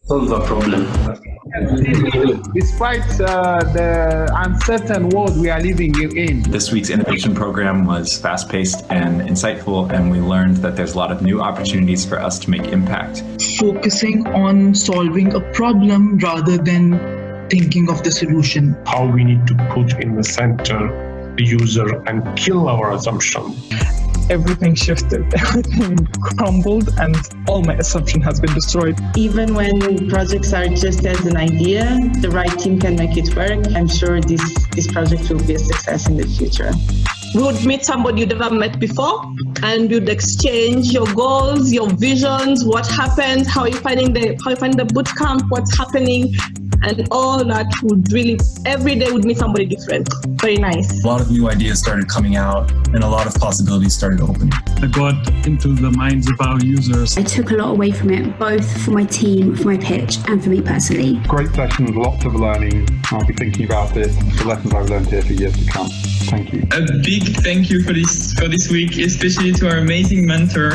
[SPEAKER 21] Solve a problem.
[SPEAKER 15] Despite the uncertain world we are living in.
[SPEAKER 14] This week's innovation program was fast-paced and insightful, and we learned that there's a lot of new opportunities for us to make impact.
[SPEAKER 15] Focusing on solving a problem rather than thinking of the solution.
[SPEAKER 22] How we need to put in the center the user and kill our assumption.
[SPEAKER 15] Everything shifted, everything crumbled, and all my assumption has been destroyed.
[SPEAKER 20] Even when projects are just as an idea, the right team can make it work. I'm sure this project will be a success in the future.
[SPEAKER 23] We would meet somebody you'd never met before, and you'd exchange your goals, your visions, what happened, how you finding the boot camp, what's happening, and all that would really, every day would meet somebody different. Very nice.
[SPEAKER 24] A lot of new ideas started coming out and a lot of possibilities started opening.
[SPEAKER 25] I got into the minds of our users.
[SPEAKER 13] I took a lot away from it, both for my team, for my pitch, and for me personally.
[SPEAKER 26] Great sessions, lots of learning. I'll be thinking about it, the lessons I've learned here for years to come. Thank you.
[SPEAKER 27] A big thank you for this week, especially to our amazing mentor,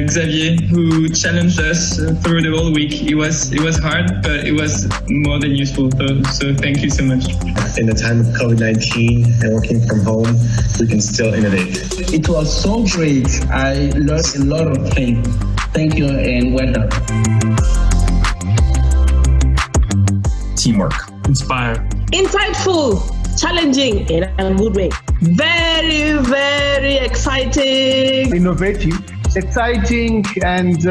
[SPEAKER 27] Xavier, who challenged us through the whole week. It was hard, but it was more than useful. So thank you so much.
[SPEAKER 28] In the time of COVID-19 and working from home, we can still innovate.
[SPEAKER 29] It was so great. I learned a lot of things. Thank you and well done.
[SPEAKER 14] Teamwork.
[SPEAKER 25] Inspire.
[SPEAKER 23] Insightful. Challenging in a good way. Very, very exciting.
[SPEAKER 15] Innovative, exciting, and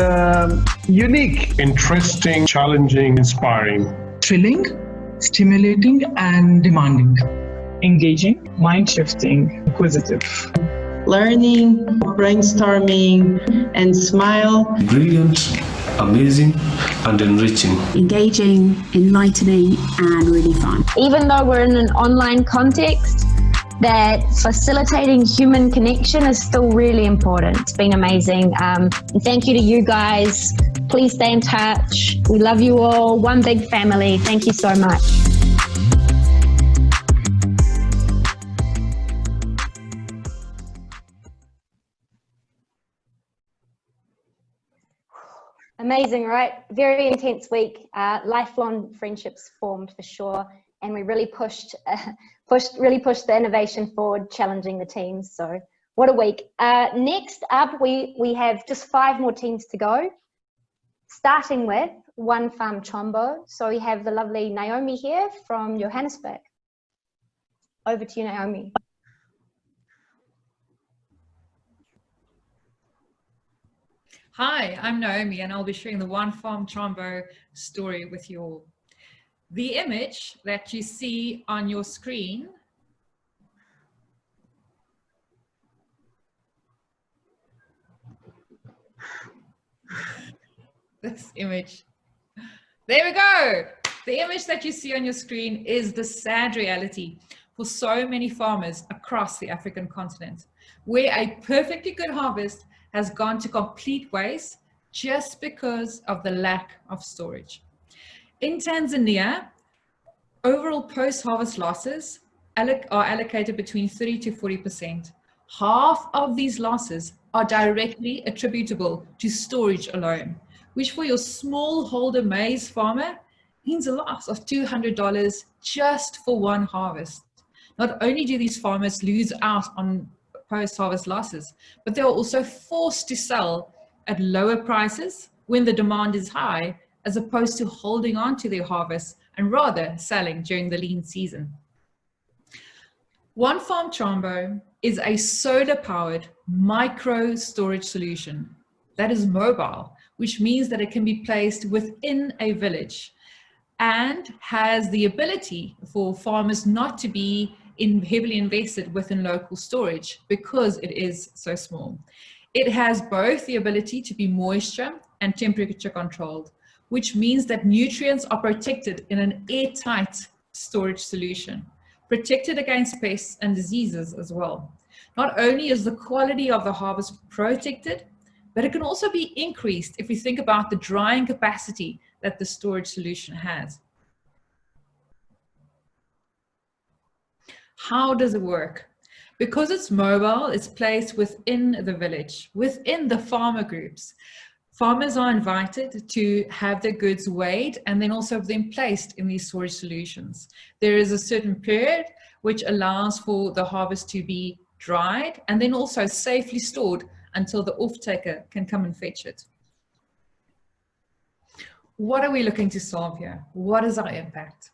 [SPEAKER 15] unique.
[SPEAKER 22] Interesting, challenging, inspiring.
[SPEAKER 15] Thrilling, stimulating, and demanding. Engaging, mind-shifting, inquisitive.
[SPEAKER 20] Learning, brainstorming, and smile.
[SPEAKER 21] Brilliant, amazing, and enriching.
[SPEAKER 13] Engaging, enlightening, and really fun.
[SPEAKER 4] Even though we're in an online context, that facilitating human connection is still really important. It's been amazing. And thank you to you guys. Please stay in touch. We love you all. One big family. Thank you so much. Amazing, right? Very intense week. Lifelong friendships formed for sure, and we really pushed the innovation forward, challenging the teams. So what a week. Next up, we have just 5 more teams to go, starting with One Farm Chombo. So we have the lovely Naomi here from Johannesburg. Over to you, Naomi.
[SPEAKER 2] Hi, I'm Naomi, and I'll be sharing the One Farm Chombo story with you all. The image that you see on your screen this image. There we go. The image that you see on your screen is the sad reality for so many farmers across the African continent, where a perfectly good harvest has gone to complete waste just because of the lack of storage. In Tanzania, overall post-harvest losses are allocated between 30 to 40%. Half of these losses are directly attributable to storage alone, which for your smallholder maize farmer means a loss of $200 just for one harvest. Not only do these farmers lose out on post-harvest losses, but they are also forced to sell at lower prices when the demand is high, as opposed to holding on to their harvest and rather selling during the lean season. One Farm Chombo is a solar-powered micro storage solution that is mobile, which means that it can be placed within a village and has the ability for farmers not to be heavily invested within local storage because it is so small. It has both the ability to be moisture and temperature controlled, which means that nutrients are protected in an airtight storage solution, protected against pests and diseases as well. Not only is the quality of the harvest protected, but it can also be increased if we think about the drying capacity that the storage solution has. How does it work? Because it's mobile, it's placed within the village, within the farmer groups. Farmers are invited to have their goods weighed and then also have them placed in these storage solutions. There is a certain period which allows for the harvest to be dried and then also safely stored until the off-taker can come and fetch it. What are we looking to solve here? What is our impact?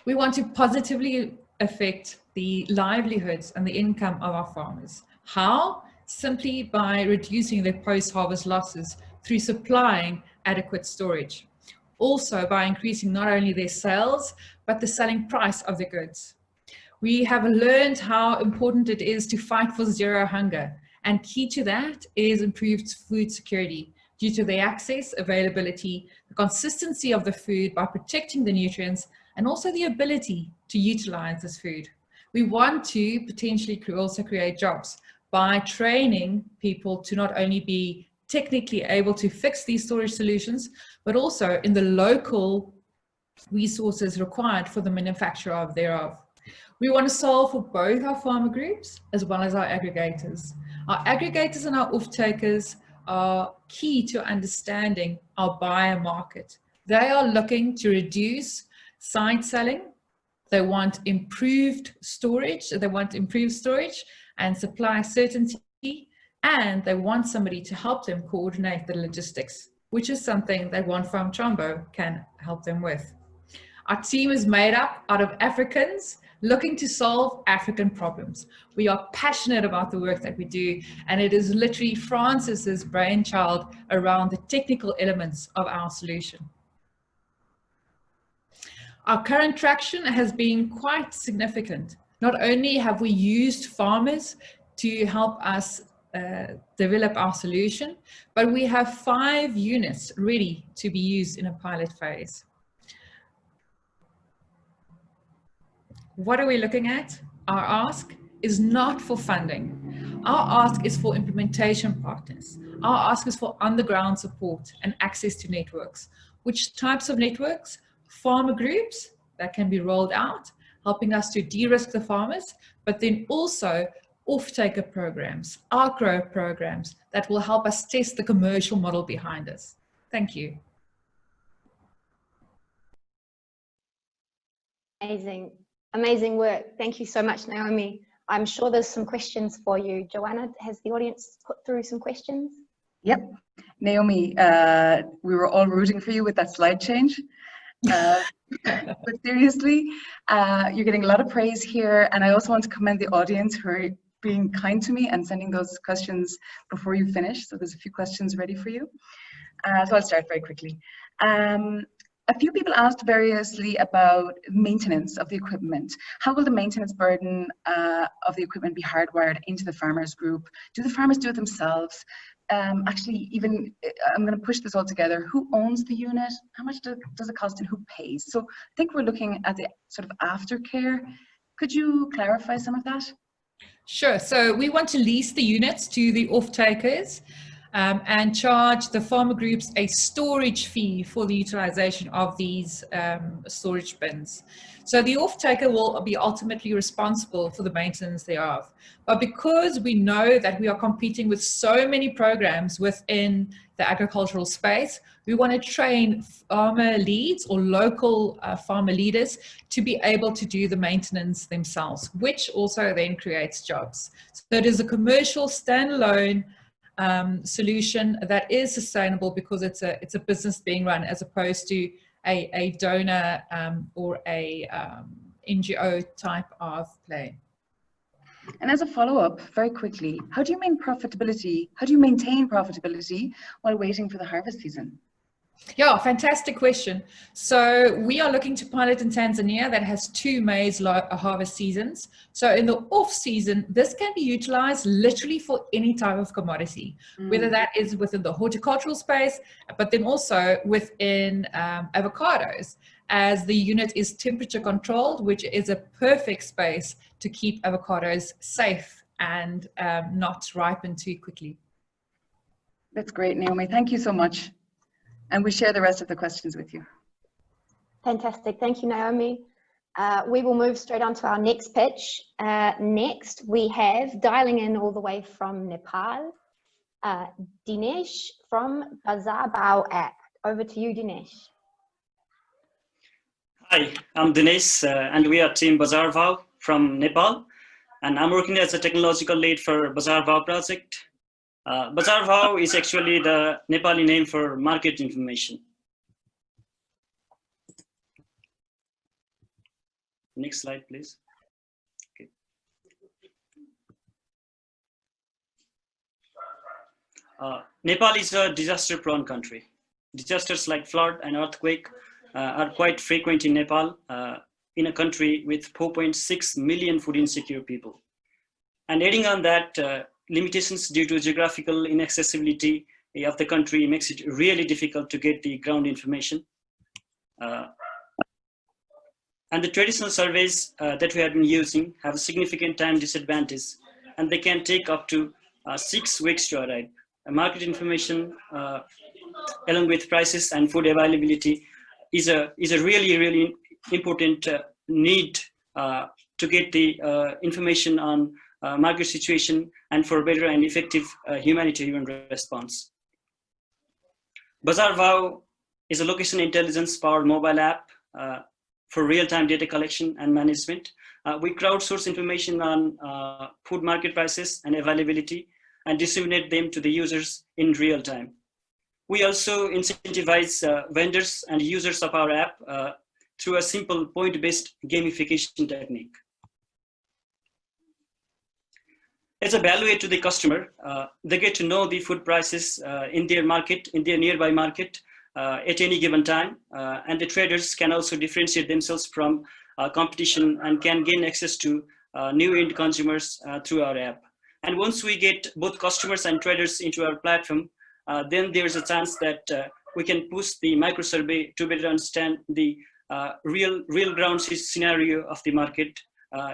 [SPEAKER 2] We want to positively affect the livelihoods and the income of our farmers. How? Simply by reducing their post-harvest losses through supplying adequate storage. Also by increasing not only their sales, but the selling price of the goods. We have learned how important it is to fight for zero hunger, and key to that is improved food security due to the access, availability, the consistency of the food by protecting the nutrients, and also the ability to utilize this food. We want to potentially also create jobs by training people to not only be technically able to fix these storage solutions, but also in the local resources required for the manufacture thereof. We want to solve for both our farmer groups as well as our aggregators. Our aggregators and our off-takers are key to understanding our buyer market. They are looking to reduce side selling. They want improved storage. And supply certainty, and they want somebody to help them coordinate the logistics, which is something that One Farm Chombo can help them with. Our team is made up out of Africans looking to solve African problems. We are passionate about the work that we do, and it is literally Francis's brainchild around the technical elements of our solution. Our current traction has been quite significant. Not only have we used farmers to help us develop our solution, but we have 5 units ready to be used in a pilot phase. What are we looking at? Our ask is not for funding. Our ask is for implementation partners. Our ask is for on-the-ground support and access to networks. Which types of networks? Farmer groups that can be rolled out, helping us to de-risk the farmers, but then also off-taker programs, outgrow programs that will help us test the commercial model behind us. Thank you.
[SPEAKER 4] Amazing work. Thank you so much, Naomi. I'm sure there's some questions for you. Joanna, has the audience put through some questions?
[SPEAKER 3] Yep. Naomi, we were all rooting for you with that slide change. But seriously, you're getting a lot of praise here. And I also want to commend the audience who are being kind to me and sending those questions before you finish. So there's a few questions ready for you. So I'll start very quickly. A few people asked variously about maintenance of the equipment. How will the maintenance burden of the equipment be hardwired into the farmers group? Do the farmers do it themselves? Actually, even I'm going to push this all together. Who owns the unit? How much does it cost and who pays? So I think we're looking at the sort of aftercare. Could you clarify some of that?
[SPEAKER 2] Sure. So we want to lease the units to the off-takers and charge the farmer groups a storage fee for the utilization of these storage bins. So the off-taker will be ultimately responsible for the maintenance thereof. But because we know that we are competing with so many programs within the agricultural space, we want to train farmer leads or local farmer leaders to be able to do the maintenance themselves, which also then creates jobs. So it is a commercial standalone solution that is sustainable because it's a business being run as opposed to a donor or a NGO type of play.
[SPEAKER 3] And as a follow-up, very quickly, how do you maintain profitability while waiting for the harvest season?
[SPEAKER 2] Yeah, fantastic question. So we are looking to pilot in Tanzania that has 2 maize harvest seasons. So in the off season, this can be utilized literally for any type of commodity, whether that is within the horticultural space, but then also within avocados, as the unit is temperature controlled, which is a perfect space to keep avocados safe and not ripen too quickly.
[SPEAKER 3] That's great, Naomi. Thank you so much. And we share the rest of the questions with you.
[SPEAKER 4] Fantastic. Thank you, Naomi. We will move straight on to our next pitch. Next, we have dialing in all the way from Nepal, Dinesh from Bazaar Bao app. Over to you, Dinesh.
[SPEAKER 5] Hi, I'm Dinesh, and we are Team Bazaar Bao from Nepal. And I'm working as a technological lead for Bazaar Bao project. Bazaar Bhav is actually the Nepali name for market information. Next slide, please. Okay. Nepal is a disaster-prone country. Disasters like flood and earthquake are quite frequent in Nepal, in a country with 4.6 million food insecure people. And adding on that, limitations due to geographical inaccessibility of the country makes it really difficult to get the ground information. And the traditional surveys that we have been using have a significant time disadvantage, and they can take up to 6 weeks to arrive. Market information, along with prices and food availability, is a really important need to get the information on market situation and for better and effective humanitarian response. Bazaar Bhav is a location intelligence powered mobile app for real-time data collection and management. We crowdsource information on food market prices and availability and disseminate them to the users in real time. We also incentivize vendors and users of our app through a simple point-based gamification technique. As a value add to the customer, they get to know the food prices in their market, in their nearby market at any given time. And the traders can also differentiate themselves from competition and can gain access to new end consumers through our app. And once we get both customers and traders into our platform, then there's a chance that we can push the micro survey to better understand the real ground scenario of the market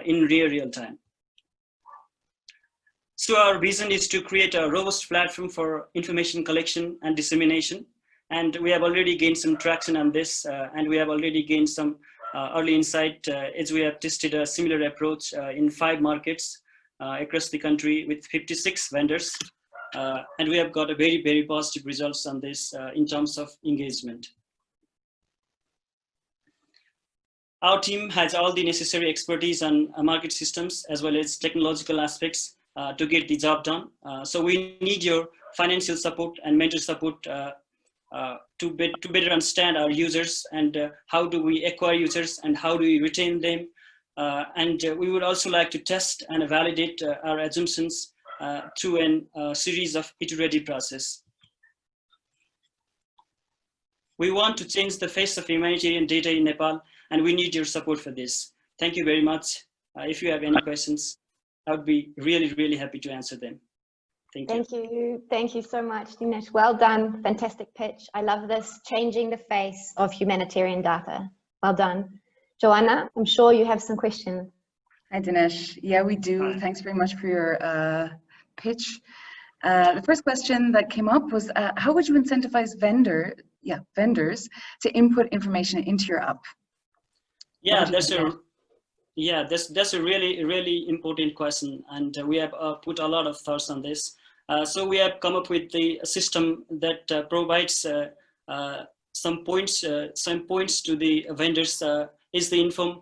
[SPEAKER 5] in real time. So our vision is to create a robust platform for information collection and dissemination. And we have already gained some traction on this, and we have already gained some early insight as we have tested a similar approach in 5 markets across the country with 56 vendors. And we have got a very, very positive results on this in terms of engagement. Our team has all the necessary expertise on market systems as well as technological aspects to get the job done. So we need your financial support and mentor support to better understand our users and how do we acquire users and how do we retain them. And we would also like to test and validate our assumptions through a series of iterative process. We want to change the face of humanitarian data in Nepal, and we need your support for this. Thank you very much. If you have any questions, I would be really, really happy to answer them. Thank you.
[SPEAKER 4] Thank you so much, Dinesh. Well done. Fantastic pitch. I love this, changing the face of humanitarian data. Well done. Joanna, I'm sure you have some questions.
[SPEAKER 3] Hi, Dinesh. Yeah, we do. Hi. Thanks very much for your pitch. The first question that came up was, how would you incentivize vendors to input information into your app?
[SPEAKER 5] Yeah, that's a really, really important question, and we have put a lot of thoughts on this. So we have come up with the system that provides some points to the vendors. Is the input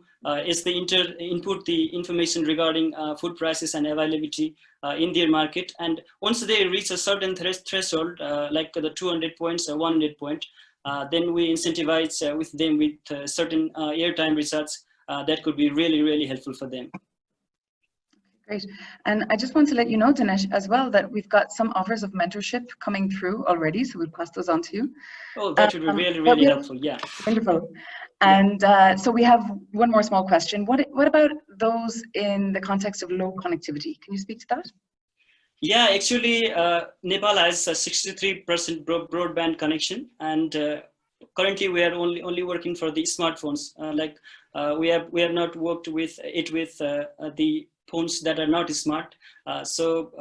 [SPEAKER 5] the information regarding food prices and availability in their market, and once they reach a certain threshold, like the 200 points or 100 points, then we incentivize with them with certain airtime results that could be really, really helpful for them.
[SPEAKER 3] Great. And I just want to let you know, Dinesh, as well, that we've got some offers of mentorship coming through already, so we'll pass those on to you.
[SPEAKER 5] Oh, that would be really, really helpful. Yeah.
[SPEAKER 3] Wonderful. And so we have one more small question. What about those in the context of low connectivity? Can you speak to that?
[SPEAKER 5] Yeah, actually, Nepal has a 63% broadband connection, and currently we are only working for the smartphones. We have not worked with the phones that are not smart. So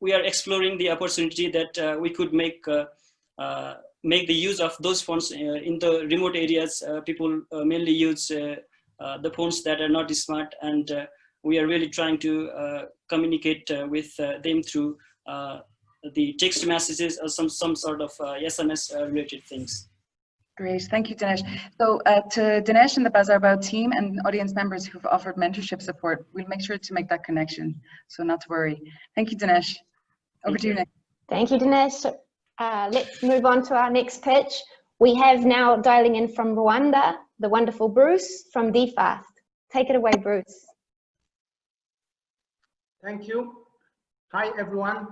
[SPEAKER 5] we are exploring the opportunity that we could make the use of those phones in the remote areas. People mainly use the phones that are not smart, and we are really trying to communicate with them through the text messages or some sort of SMS related things.
[SPEAKER 3] Great, thank you, Dinesh. So to Dinesh and the Bazarbao team and audience members who've offered mentorship support, we'll make sure to make that connection, so not to worry. Thank you, Dinesh. Over to you, Nick.
[SPEAKER 4] Thank you, Dinesh. Let's move on to our next pitch. We have now dialing in from Rwanda, the wonderful Bruce from DFAST. Take it away, Bruce.
[SPEAKER 1] Thank you. Hi, everyone.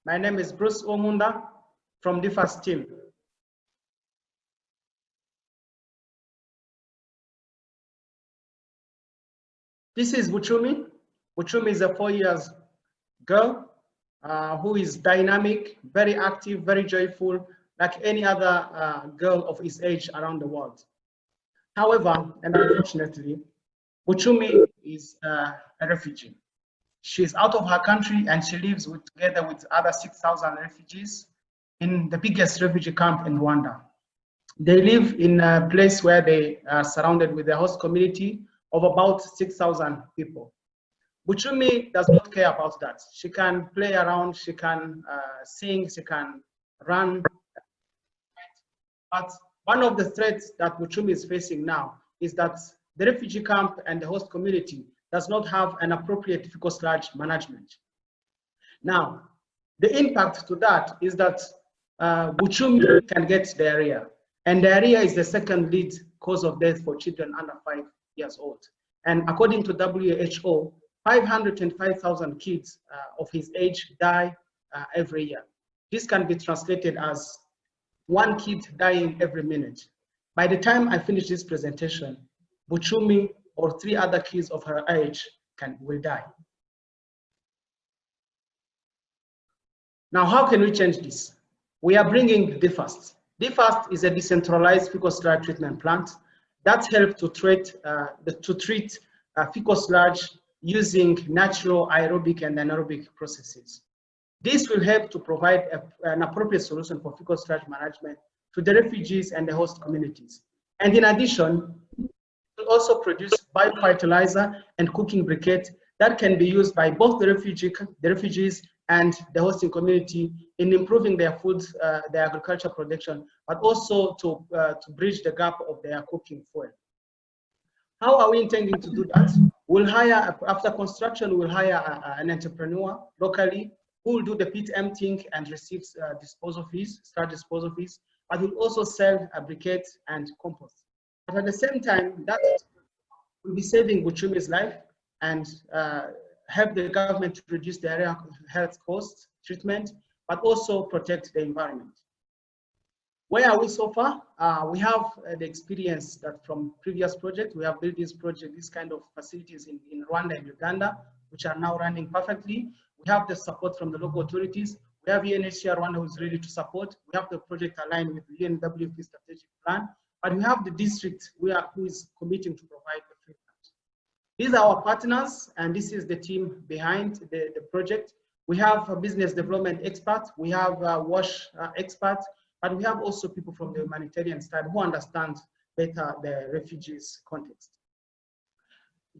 [SPEAKER 1] My name is Bruce Omunda from DFAST team. This is Buchumi. Buchumi is a 4-year girl who is dynamic, very active, very joyful, like any other girl of his age around the world. However, and unfortunately, Buchumi is a refugee. She's out of her country and she lives together with other 6,000 refugees in the biggest refugee camp in Rwanda. They live in a place where they are surrounded with a host community of about 6,000 people. Buchumi does not care about that. She can play around, she can sing, she can run. But one of the threats that Buchumi is facing now is that the refugee camp and the host community does not have an appropriate fecal sludge management. Now, the impact to that is that Buchumi can get diarrhea, and diarrhea is the second lead cause of death for children under 5 years old. And according to WHO, 525,000 kids of his age die every year. This can be translated as 1 kid dying every minute. By the time I finish this presentation, Buchumi or 3 other kids of her age will die. Now, how can we change this? We are bringing DFAST. DFAST is a decentralized fecal sludge treatment plant that helps to treat fecal sludge using natural aerobic and anaerobic processes. This will help to provide an appropriate solution for fecal sludge management to the refugees and the host communities. And in addition, it will also produce biofertilizer and cooking briquette that can be used by both the refugees and the hosting community in improving their food, their agriculture production, but also to bridge the gap of their cooking fuel. How are we intending to do that? We'll hire, after construction, we'll hire an entrepreneur locally who will do the pit emptying and receives disposal fees, start disposal fees, but will also sell briquettes and compost. But at the same time, that will be saving Buchumi's life and help the government to reduce the area health costs, treatment, but also protect the environment. Where are we so far? We have the experience that from previous projects, we have built this kind of facilities in Rwanda and Uganda, which are now running perfectly. We have the support from the local authorities. We have UNHCR Rwanda who is ready to support. We have the project aligned with the WFP strategic plan, but we have the district who is committing to provide the free lunch. These are our partners, and this is the team behind the project. We have a business development expert, we have a WASH expert, but we have also people from the humanitarian side who understand better the refugees context.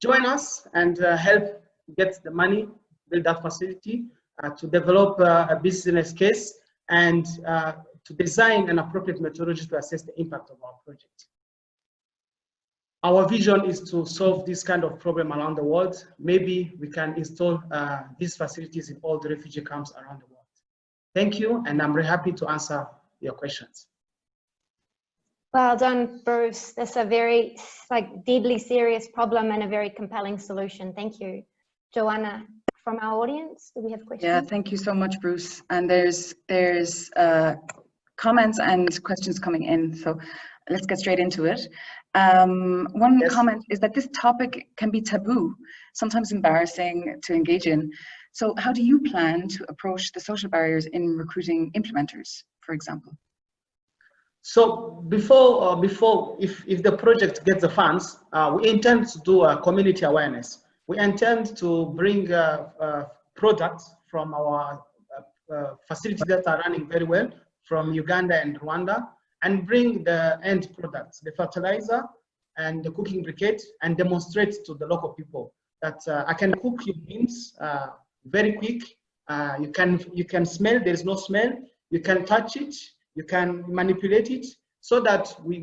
[SPEAKER 1] Join us and help get the money, build that facility, to develop a business case and to design an appropriate methodology to assess the impact of our project. Our vision is to solve this kind of problem around the world. Maybe we can install these facilities in all the refugee camps around the world. Thank you, and I'm very happy to answer your questions.
[SPEAKER 4] Well done, Bruce. That's a very deadly serious problem and a very compelling solution. Thank you. Joanna, from our audience, do we have questions?
[SPEAKER 3] Yeah, thank you so much, Bruce. And there's comments and questions coming in, so let's get straight into it. One comment is that this topic can be taboo, sometimes embarrassing to engage in. So how do you plan to approach the social barriers in recruiting implementers, for example?
[SPEAKER 1] So before if the project gets the funds, we intend to do a community awareness. We intend to bring products from our facilities that are running very well from Uganda and Rwanda, and bring the end products, the fertilizer and the cooking briquette, and demonstrate to the local people that I can cook your beans very quick. You can smell, there is no smell. You can touch it, you can manipulate it, so that we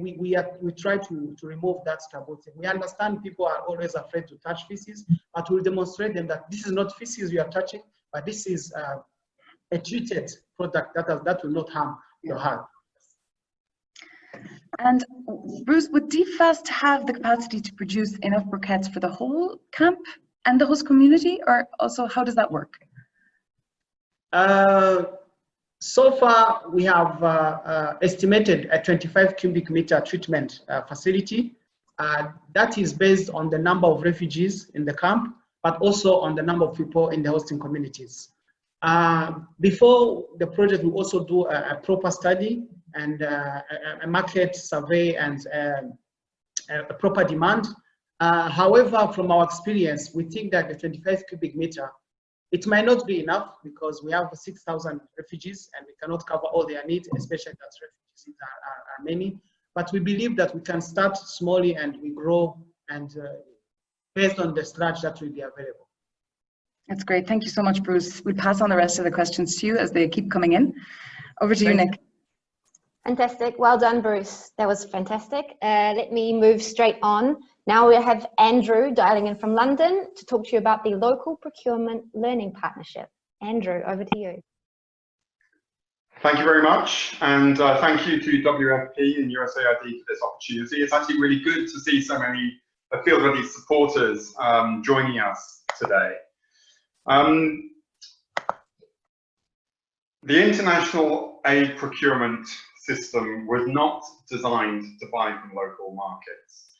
[SPEAKER 1] try to remove that taboo thing. We understand people are always afraid to touch feces, but we'll demonstrate them that this is not feces you are touching, but this is a treated product that will not harm your heart.
[SPEAKER 3] And Bruce, would DFAST have the capacity to produce enough briquettes for the whole camp and the host community, or also how does that work?
[SPEAKER 1] So far, we have estimated a 25 cubic meter treatment facility. That is based on the number of refugees in the camp, but also on the number of people in the hosting communities. Before the project, we also do a proper study and a market survey and a proper demand. However, from our experience, we think that the 25 cubic meter, it might not be enough because we have 6,000 refugees and we cannot cover all their needs, especially as refugees are many. But we believe that we can start smallly and we grow, and based on the strategy that will be available.
[SPEAKER 3] That's great. Thank you so much, Bruce. We'll pass on the rest of the questions to you as they keep coming in. Over to you, Nick.
[SPEAKER 4] Fantastic. Well done, Bruce. That was fantastic. Let me move straight on. Now we have Andrew dialing in from London to talk to you about the Local Procurement Learning Partnership. Andrew, over to you.
[SPEAKER 6] Thank you very much, and thank you to WFP and USAID for this opportunity. It's actually really good to see so many Field Ready supporters joining us today. The international aid procurement system was not designed to buy from local markets.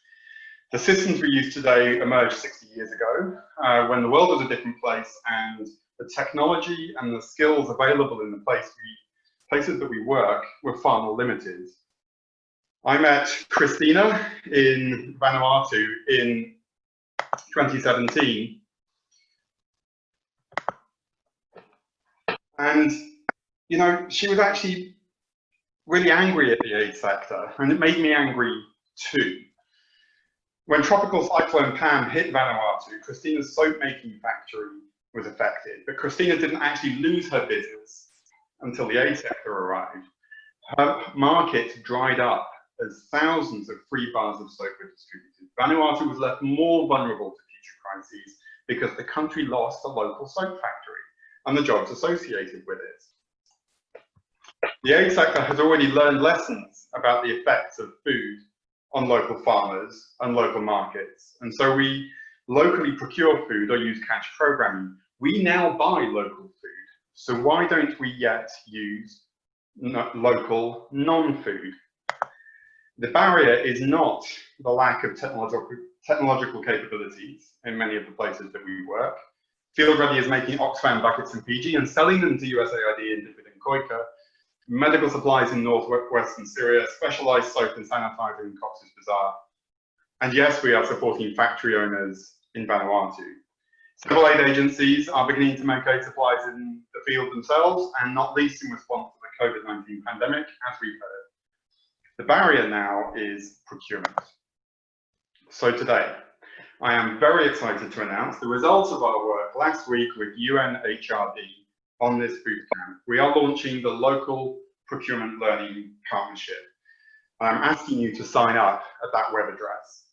[SPEAKER 6] The systems we use today emerged 60 years ago when the world was a different place and the technology and the skills available in the places that we work were far more limited. I met Christina in Vanuatu in 2017. And, you know, she was actually really angry at the aid sector, and it made me angry too. When Tropical Cyclone Pam hit Vanuatu, Christina's soap making factory was affected, but Christina didn't actually lose her business until the aid sector arrived. Her market dried up as thousands of free bars of soap were distributed. Vanuatu was left more vulnerable to future crises because the country lost a local soap factory and the jobs associated with it. The aid sector has already learned lessons about the effects of food on local farmers and local markets, and so we locally procure food or use cash programming. We now buy local food, so why don't we yet use local non-food? The barrier is not the lack of technological capabilities in many of the places that we work. Field Ready is making Oxfam buckets in Fiji and selling them to USAID in Dipit and Koika, medical supplies in northwestern Syria, specialized soap and sanitizer in Cox's Bazar. And yes, we are supporting factory owners in Vanuatu. Several aid agencies are beginning to make aid supplies in the field themselves, and not least in response to the COVID-19 pandemic, as we've heard. The barrier now is procurement. So today, I am very excited to announce the results of our work last week with UNHRD on this bootcamp. We are launching the Local Procurement Learning Partnership. I'm asking you to sign up at that web address.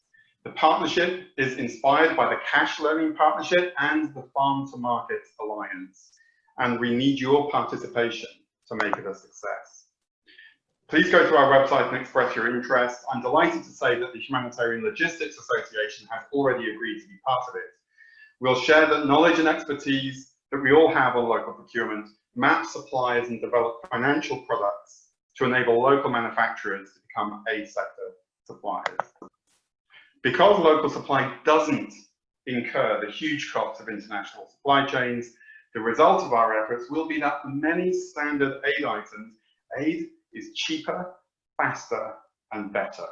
[SPEAKER 6] The partnership is inspired by the Cash Learning Partnership and the Farm to Market Alliance, and we need your participation to make it a success. Please go to our website and express your interest. I'm delighted to say that the Humanitarian Logistics Association has already agreed to be part of it. We'll share the knowledge and expertise that we all have on local procurement, map suppliers and develop financial products to enable local manufacturers to become aid sector suppliers. Because local supply doesn't incur the huge costs of international supply chains, the result of our efforts will be that for many standard aid items, aid is cheaper, faster, and better.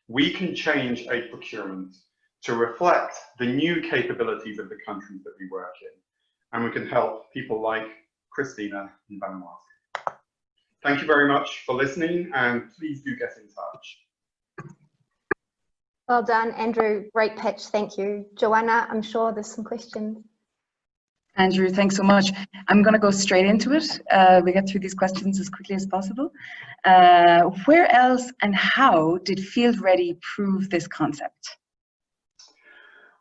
[SPEAKER 6] We can change aid procurement to reflect the new capabilities of the countries that we work in, and we can help people like Christina in Vanuatu. Thank you very much for listening, and please do get in touch.
[SPEAKER 4] Well done, Andrew. Great pitch. Thank you. Joanna, I'm sure there's some questions.
[SPEAKER 3] Andrew, thanks so much. I'm going to go straight into it. We get through these questions as quickly as possible. Where else and how did Field Ready prove this concept?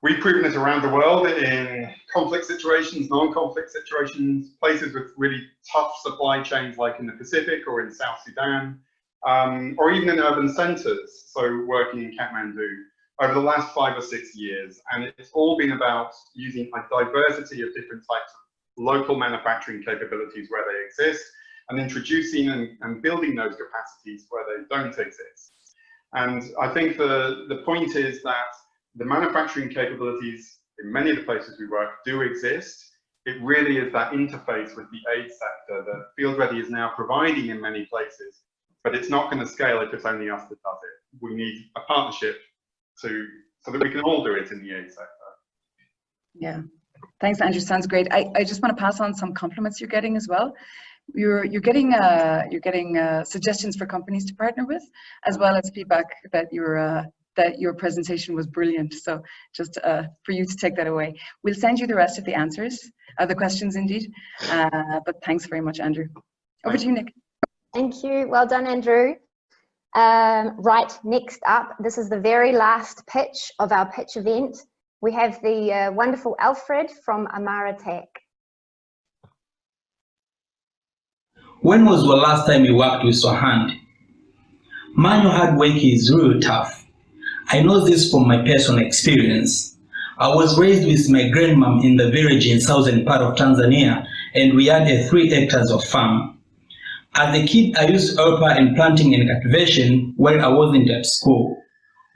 [SPEAKER 6] We've proven it around the world in conflict situations, non-conflict situations, places with really tough supply chains like in the Pacific or in South Sudan, or even in urban centers, so working in Kathmandu, over the last 5 or 6 years. And it's all been about using a diversity of different types of local manufacturing capabilities where they exist, and introducing and building those capacities where they don't exist. And I think the point is that the manufacturing capabilities in many of the places we work do exist. It really is that interface with the aid sector that Field Ready is now providing in many places, but it's not going to scale if it's only us that does it. We need a partnership so that we can all do it in the aid sector.
[SPEAKER 3] Yeah, thanks, Andrew. Sounds great. I just want to pass on some compliments you're getting as well. You're getting suggestions for companies to partner with, as well as feedback that your presentation was brilliant. So just for you to take that away. We'll send you the rest of the answers, the questions indeed. But thanks very much, Andrew. Over to you, Nick.
[SPEAKER 4] Thank you. Well done, Andrew. Right, next up, this is the very last pitch of our pitch event. We have the wonderful Alfred from Amara Tech.
[SPEAKER 7] When was the last time you worked with your hand? Manual hard work is really tough. I know this from my personal experience. I was raised with my grandmom in the village in southern part of Tanzania, and we had 3 hectares of farm. As a kid, I used to help her in planting and cultivation while I wasn't at school.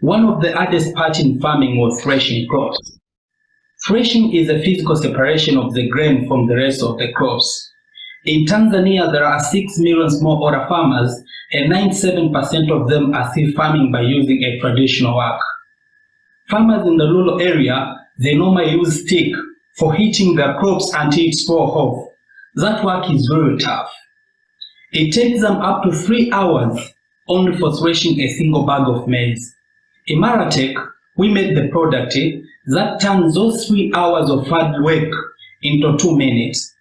[SPEAKER 7] One of the hardest parts in farming was threshing crops. Threshing is a physical separation of the grain from the rest of the crops. In Tanzania, there are 6 million smallholder farmers, and 97% of them are still farming by using a traditional work. Farmers in the rural area, they normally use stick for hitting their crops until it's fall off. That work is very tough. It takes them up to 3 hours only for threshing a single bag of maize. In Maratech, we made the product that turns those 3 hours of hard work into 2 minutes.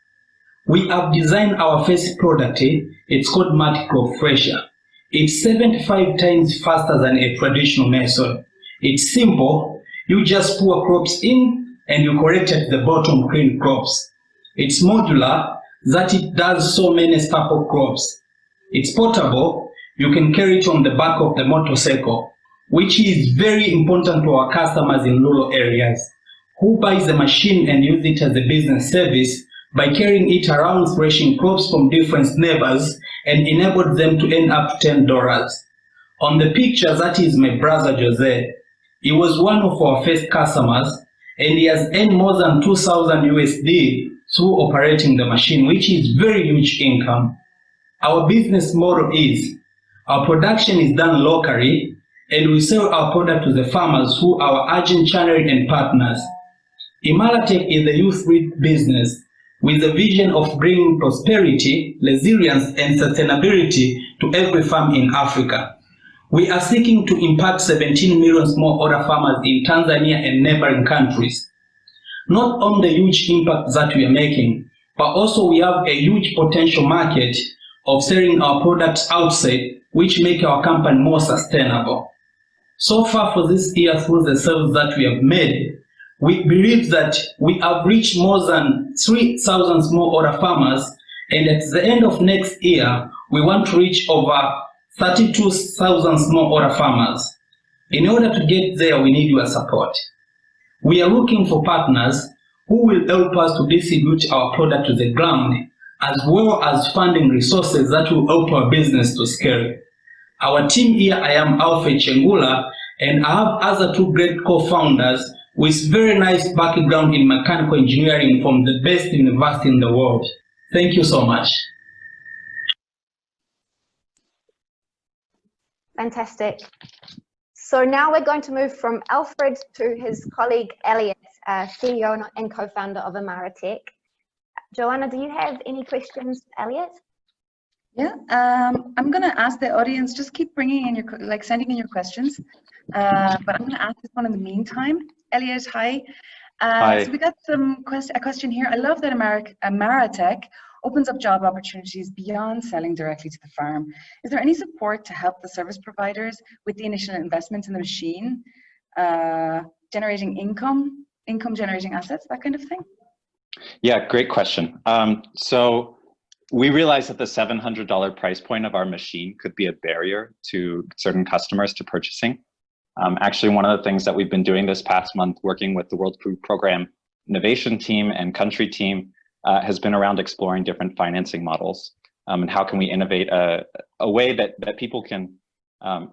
[SPEAKER 7] We have designed our first product. It's called multi-crop thresher. It's 75 times faster than a traditional method. It's simple. You just pour crops in and you correct at the bottom green crops. It's modular, that it does so many staple crops. It's portable. You can carry it on the back of the motorcycle, which is very important to our customers in rural areas who buys the machine and use it as a business service by carrying it around, threshing crops from different neighbors, and enabled them to earn up to $10. On the picture, that is my brother Jose. He was one of our first customers, and he has earned more than 2,000 USD through operating the machine, which is very huge income. Our business model is, our production is done locally, and we sell our product to the farmers through our agent channel and partners. Imaratech is a youth-led business with a vision of bringing prosperity, resilience, and sustainability to every farm in Africa. We are seeking to impact 17 million smallholder farmers in Tanzania and neighboring countries. Not on the huge impact that we are making, but also we have a huge potential market of selling our products outside, which make our company more sustainable. So far for this year, through the sales that we have made, we believe that we have reached more than 3,000 smallholder farmers, and at the end of next year, we want to reach over 32,000 smallholder farmers. In order to get there, we need your support. We are looking for partners who will help us to distribute our product to the ground, as well as funding resources that will help our business to scale. Our team here, I am Alfred Chengula, and I have other 2 great co-founders with very nice background in mechanical engineering from the best university in the world. Thank you so much.
[SPEAKER 4] Fantastic. So now we're going to move from Alfred to his colleague Elliot, CEO and co-founder of Imaratech. Joanna, do you have any questions, Elliot?
[SPEAKER 3] Yeah, I'm going to ask the audience, just keep bringing in your, sending in your questions. But I'm going to ask this one in the meantime. Elliot, hi.
[SPEAKER 8] Hi.
[SPEAKER 3] So we got a question here. I love that Imaratech opens up job opportunities beyond selling directly to the farm. Is there any support to help the service providers with the initial investments in the machine, generating income generating assets, that kind of thing?
[SPEAKER 8] Yeah, great question. So we realized that the $700 price point of our machine could be a barrier to certain customers to purchasing. Actually, one of the things that we've been doing this past month, working with the World Food Program Innovation team and country team, has been around exploring different financing models and how can we innovate a way that people can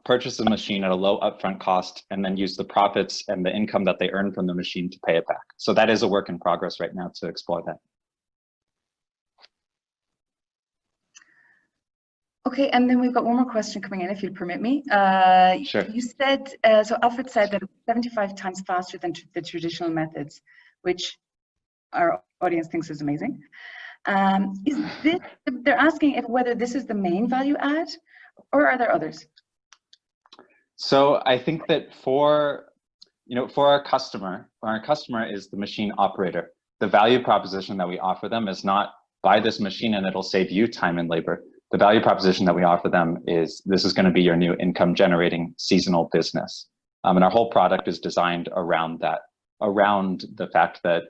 [SPEAKER 8] purchase the machine at a low upfront cost and then use the profits and the income that they earn from the machine to pay it back. So that is a work in progress right now to explore that.
[SPEAKER 3] Okay, and then we've got one more question coming in, if you'll permit me.
[SPEAKER 8] Sure.
[SPEAKER 3] You said, so Alfred said that 75 times faster than the traditional methods, which our audience thinks is amazing. Is this, they're asking whether this is the main value add, or are there others?
[SPEAKER 8] So I think that for our customer is the machine operator. The value proposition that we offer them is not buy this machine and it'll save you time and labor. The value proposition that we offer them is this is going to be your new income generating seasonal business. And our whole product is designed around that, around the fact that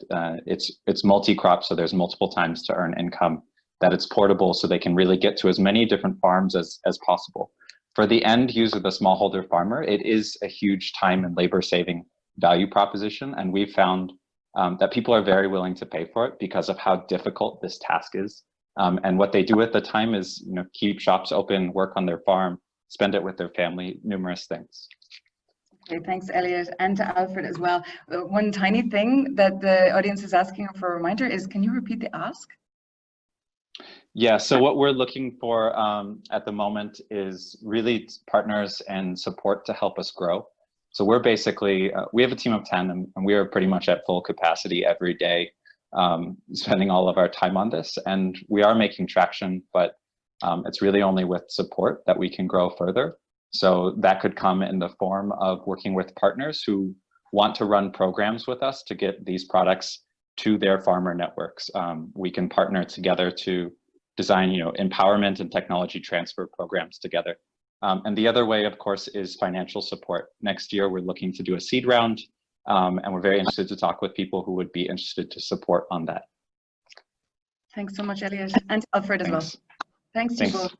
[SPEAKER 8] it's multi-crop, so there's multiple times to earn income, that it's portable so they can really get to as many different farms as possible. For the end user, the smallholder farmer, it is a huge time and labor saving value proposition. And we've found that people are very willing to pay for it because of how difficult this task is. And what they do at the time is, keep shops open, work on their farm, spend it with their family, numerous things.
[SPEAKER 3] Okay, thanks, Elliot, and to Alfred as well. One tiny thing that the audience is asking for a reminder is, can you repeat the ask?
[SPEAKER 8] Yeah, so what we're looking for at the moment is really partners and support to help us grow. So we're basically, we have a team of 10 and we are pretty much at full capacity every day, spending all of our time on this. And we are making traction, but it's really only with support that we can grow further. So that could come in the form of working with partners who want to run programs with us to get these products to their farmer networks. We can partner together to design, empowerment and technology transfer programs together. And the other way, of course, is financial support. Next year, we're looking to do a seed round, and we're very interested to talk with people who would be interested to support on that.
[SPEAKER 3] Thanks so much, Elliot, and Alfred as well. Thanks to you both.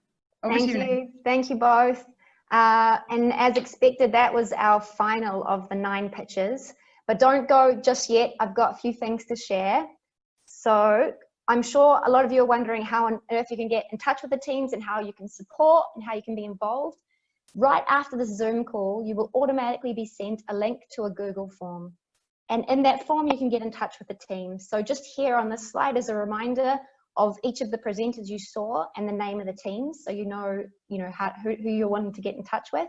[SPEAKER 4] Thank you both. And as expected, that was our final of the 9 pitches. But don't go just yet. I've got a few things to share. So I'm sure a lot of you are wondering how on earth you can get in touch with the teams and how you can support and how you can be involved. Right after the Zoom call, you will automatically be sent a link to a Google form. And in that form, you can get in touch with the team. So just here on this slide is a reminder of each of the presenters you saw and the name of the teams, so you know who you're wanting to get in touch with.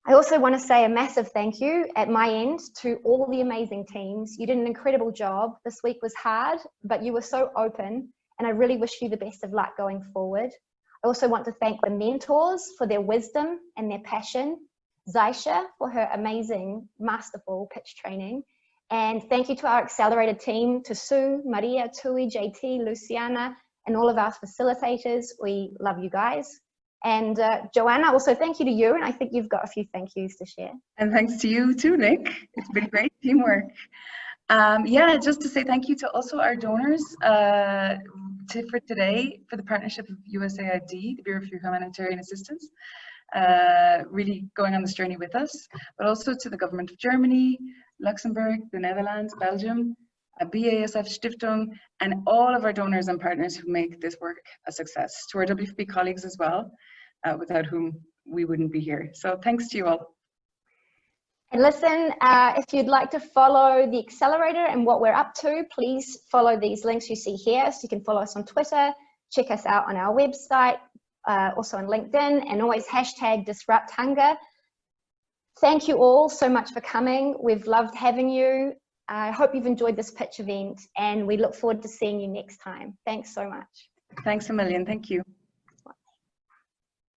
[SPEAKER 4] I also want to say a massive thank you at my end to all the amazing teams. You did an incredible job. This week was hard, but you were so open, and I really wish you the best of luck going forward. I also want to thank the mentors for their wisdom and their passion, Zaisha for her amazing, masterful pitch training, and thank you to our accelerator team, to Sue, Maria, Tui, JT, Luciana, and all of our facilitators. We love you guys. And Joanna, also thank you to you, and I think you've got a few thank yous to share.
[SPEAKER 3] And thanks to you too, Nick. It's been great teamwork. Yeah, just to say thank you to also our donors for today, for the partnership of USAID, the Bureau for Humanitarian Assistance, really going on this journey with us, but also to the government of Germany, Luxembourg, the Netherlands, Belgium, BASF Stiftung, and all of our donors and partners who make this work a success. To our WFP colleagues as well, without whom we wouldn't be here. So thanks to you all.
[SPEAKER 4] And listen, if you'd like to follow the accelerator and what we're up to, please follow these links you see here. So you can follow us on Twitter, check us out on our website, also on LinkedIn, and always #DisruptHunger. Thank you all so much for coming. We've loved having you. I hope you've enjoyed this pitch event, and we look forward to seeing you next time. Thanks so much.
[SPEAKER 3] Thanks a million. Thank you.